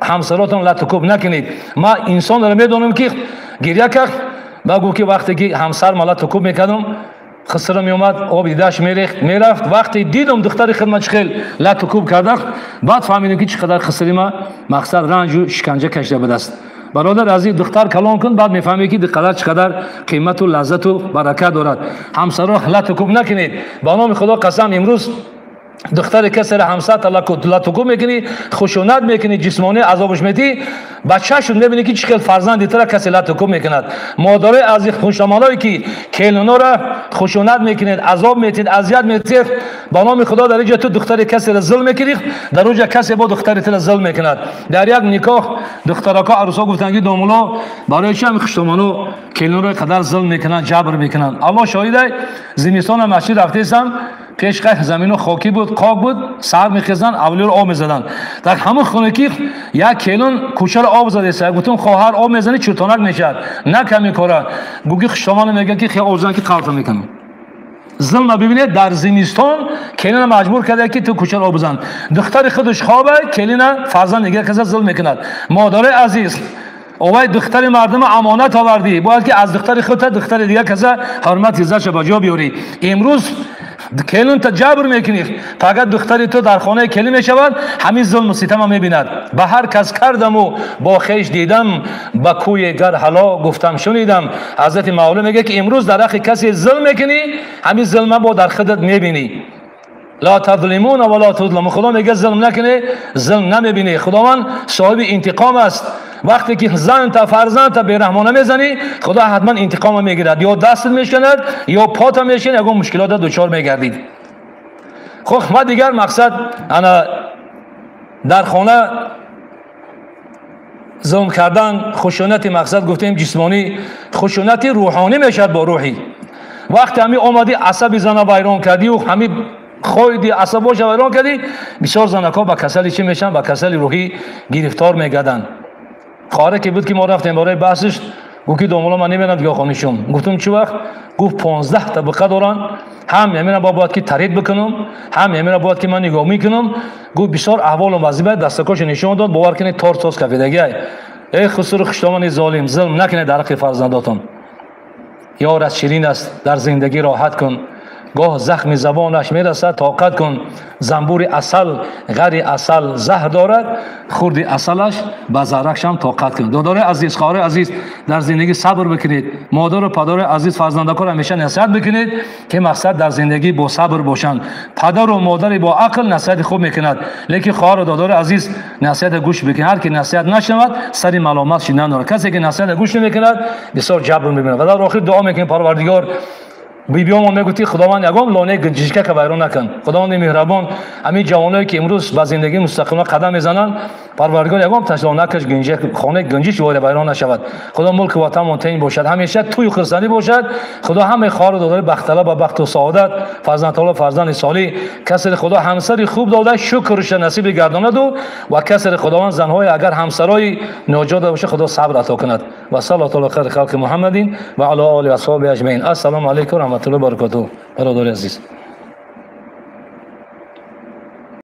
همسراتون لطکوب نکنید. ما انسان رو میدونم که گریه کرد بگو که وقتی که همسر مالا تکوب میکردم خسرم میومد آب دیدش میرفت. وقتی دیدم دختر خدمت خیل لطکوب کرده بعد فهمیدم که چقدر خسری ما مقصد رنج و شکنجه کشیده به دست. برادر عزیز دختر کلام کن بعد میفهمی که دختر چقدر قیمت و لذت و برکت دارد. همسرا لطکوب نکنید. با نام خدا قسم امروز دختر کسی را همسر لطکوب میکنی، خشونت میکنی، جسمانی عذابش میدی، بچه شد میبینی که چقدر فرزندی تر کسی لطکوب میکند. مادر از خوشامالایی که کلونا را خشونت میکنید، عذاب میدید، اذیت میدید، با نام خدا در اینجا تو دختر کسی را ظلم میکنی، در اونجا کسی با دختر تر ظلم میکند. در یک نکاح دخترکا عروسا گفتن که دومولا برای چه خوشامالو کلونا را قدر ظلم میکنن، جبر میکنن. الله شاهده زمستان مسجد رفتم پیش قه زمین خاکی بود، قاق بود، سر میخزن اولی رو آب میزدن. در همون خونه که یک کیلون کوچه رو آب زده سر گفتم خواهر آب میزنی چوتانک میشد نه کمی کاره. گوگی شما میگه که خیلی آب زدن که قلط میکنم. ظلم ببینید در زمستان کلین مجبور کرده که تو کوچه آب بزن. دختر خودش خوابه کلین فرزند دیگه کسی ظلم میکند. مادر عزیز اوای دختر مردم امانت آوردی باید که از دختر خودت دختر دیگه کسی حرمت عزتش به جا بیاری. امروز کلون تا جبر میکنی، فقط دختری تو در خانه کلی میشود، همین ظلم و ستم میبیند. به هر کس کردم و با خیش دیدم، به کوی گر حلا گفتم شنیدم. حضرت مولا میگه که امروز در حق کسی ظلم میکنی، همین ظلم با در خودت میبینی. لا تظلمون ولا تظلمون. خدا میگه ظلم نکنه، ظلم نمیبینی. خداوند صاحب انتقام است. وقتی که زن تا فرزند تا بیرحمانه میزنی، خدا حتما انتقام میگیرد، یا دست میشکند یا پات میشکند، یا مشکلات دچار میگردید. خب ما دیگر مقصد انا در خانه ظلم کردن، خشونت مقصد گفتیم جسمانی، خشونت روحانی میشد با روحی. وقتی همی اومدی عصب زن ویران کردی و همی خویدی عصباش ویران کردی، بسیار زنکا با کسل چی میشن؟ با کسل روحی گرفتار میگردن. خواهره که بود که ما رفتیم برای بحثش، گفت که دومالا من نمیرم دیگه خانه‌شون. گفتم چه وقت؟ گفت 15 طبقه دارن، هم یمینا باید که ترید بکنم، هم یمینا باید که من نگاه میکنم. گفت بسیار احوال و وضعیت دستکاش نشون داد، باور کنید تار تاس کفیدگی. ای خسرو خشتمان ظالم، ظلم نکنید در حق فرزنداتون. یار از شیرین است، در زندگی راحت کن. گاه زخم زبانش میرسد، طاقت کن. زنبور عسل غری عسل زهر دارد، خورد عسلش به زهرش هم طاقت کن. دادار عزیز، خواهر عزیز، در زندگی صبر بکنید. مادر و پدر عزیز، فرزندکار همیشه نصیحت بکنید که مقصد در زندگی با صبر باشند. پدر و مادر با عقل نصیحت خوب میکند، لیکن خواهر و دادار عزیز نصیحت گوش بکنید. هر کی نصیحت نشنود سری ملامت شدن دارد. کسی که نصیحت گوش نمیکند بسیار جبر میبیند. و در آخر دعا میکنیم پروردگار بیبیامون میگویی خداوند یگام لانه گنجشکه که ویران نکن. خداوند مهربان، همین جوانایی که امروز به زندگی مستقیما قدم میزنن، پروردگار یگام تشلا نکش گنجش خانه گنجش ویران نشود. خدا ملک وطن مونتین باشد، همیشه توی خرسندی باشد. خدا همه خواهر دادار بختلا با بخت و سعادت، فرزند الله فرزند صالح، کسر خدا همسری خوب داده شکرش نصیب گرداند و کسر خداوند زنهای اگر همسرای ناجات باشه خدا صبر عطا کند. و صلی الله علی خیر خلق محمدین و علی آله و اصحابه اجمعین. السلام علیکم و رحمت الله و برکاته. برادر عزیز.